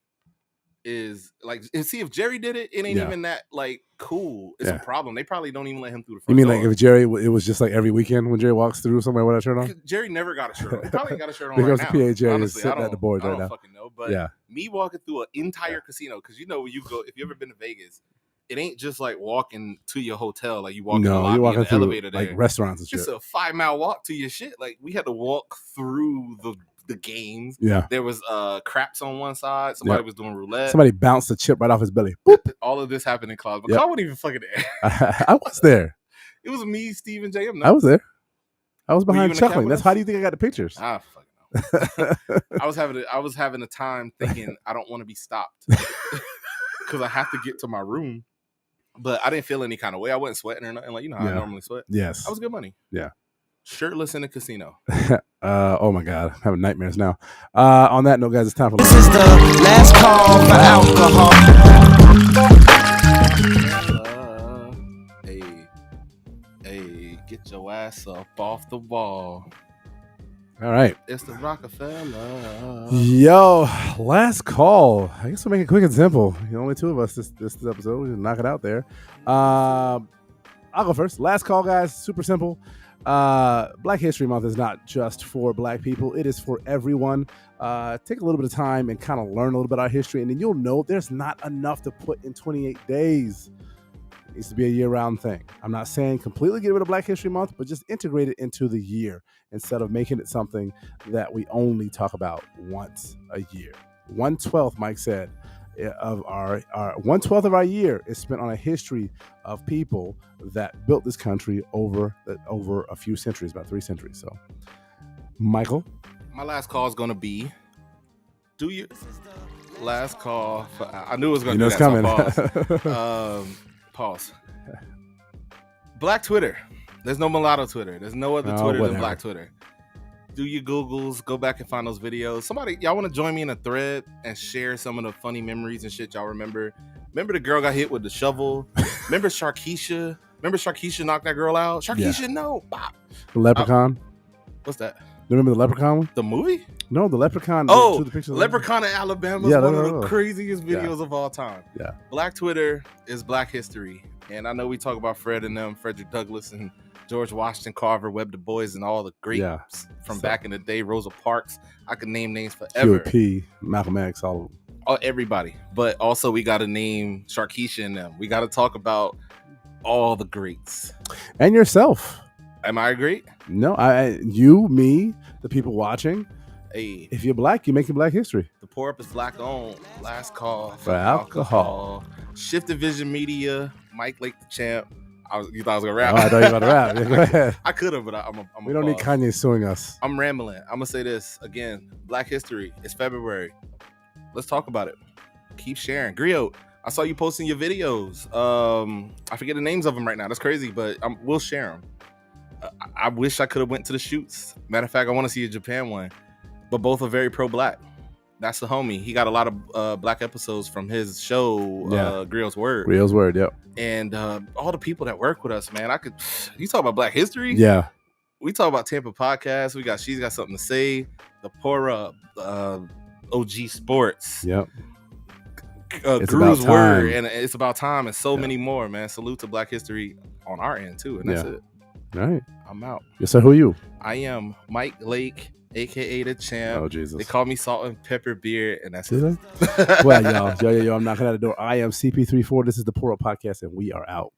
is like, and see if Jerry did it. It ain't even that like cool. It's a problem. They probably don't even let him through the front door. Like if Jerry, it was just like every weekend when Jerry walks through somewhere with a shirt on? Jerry never got a shirt on. He probably ain't got a shirt on because right the now. PA Jerry Honestly, is sitting at the board right now. I don't fucking know. But me walking through an entire casino, because you know when you go, if you ever been to Vegas, it ain't just like walking to your hotel. Like you walk in the lobby, you're walking through elevator there. Like restaurants and shit. It's a 5-mile walk to your shit. Like we had to walk through the games. Yeah. There was craps on one side. Somebody was doing roulette. Somebody bounced a chip right off his belly. Boop. All of this happened in Cloud. But Cloud wasn't even fucking there. I was there. It was me, Steve, and JM. I was there. I was behind chuckling. That's how do you think I got the pictures? I fucking know. I was having a time thinking I don't want to be stopped because I have to get to my room. But I didn't feel any kind of way. I wasn't sweating or nothing. Like, you know how I normally sweat. Yes. That was good money. Yeah. Shirtless in a casino. Oh my God. I'm having nightmares now. On that note, guys, it's time for this is the last call for alcohol. Hey, get your ass up off the wall. All right. It's the Rockefeller. Yo, last call. I guess we'll make it quick and simple. Only two of us this episode. We can knock it out there. I'll go first. Last call, guys. Super simple. Black History Month is not just for Black people. It is for everyone. Take a little bit of time and kind of learn a little bit about our history, and then you'll know there's not enough to put in 28 days. It needs to be a year-round thing. I'm not saying completely get rid of Black History Month, but just integrate it into the year instead of making it something that we only talk about once a year. 1/12, Mike said, of our 1/12 of our year is spent on a history of people that built this country over a few centuries, about 3 centuries. So, Michael, my last call is gonna be. Do you last call? I knew it was gonna. You know it's coming. Pause. Pause. Black Twitter. There's no mulatto Twitter. There's no other Twitter than Black Twitter. Do your Googles, go back and find those videos. Somebody, y'all want to join me in a thread and share some of the funny memories and shit y'all remember? Remember the girl got hit with the shovel? Remember Sharkeisha? Remember Sharkeisha knocked that girl out? Sharkeisha, no. Bop. The Leprechaun. What's that? Remember the Leprechaun one? The movie? No, the Leprechaun. Oh, Leprechaun in Alabama is one of the craziest videos of all time. Yeah. Black Twitter is Black history. And I know we talk about Fred and them, Frederick Douglass and George Washington Carver, Webb Du Bois, and all the greats from back in the day. Rosa Parks. I could name names forever. P. Malcolm X, all of them. Everybody. But also we got to name Sharkeisha and them. We got to talk about all the greats. And yourself. Am I a great? No, you, me, the people watching. Hey, if you're Black, you're making Black history. The Pour Up is Black owned. Last call for alcohol. Shifted Vision Media. Mike Lake the champ. You thought I was gonna rap? Oh, I thought you were about to rap. Yeah, go ahead. I could have, but we don't need Kanye suing us. I'm rambling. I'm gonna say this again. Black history. It's February. Let's talk about it. Keep sharing. Griot, I saw you posting your videos. I forget the names of them right now. That's crazy, but we'll share them. I wish I could have went to the shoots. Matter of fact, I want to see a Japan one. But both are very pro-black. That's the homie. He got a lot of black episodes from his show, Grill's Word. Grill's Word, yep. And all the people that work with us, man. You talk about Black history? Yeah. We talk about Tampa Podcast. She's got something to say. The Pora OG Sports. Yep. Grill's Word, and it's about time, and so many more, man. Salute to Black history on our end too, and that's it. All right, I'm out. Yes, sir. Who are you? I am Mike Lake, aka the Champ. Oh Jesus! They call me Salt and Pepper Beard, and that's it. Well, yo, I'm knocking at the door. I am CP34. This is the Pour Up Podcast, and we are out.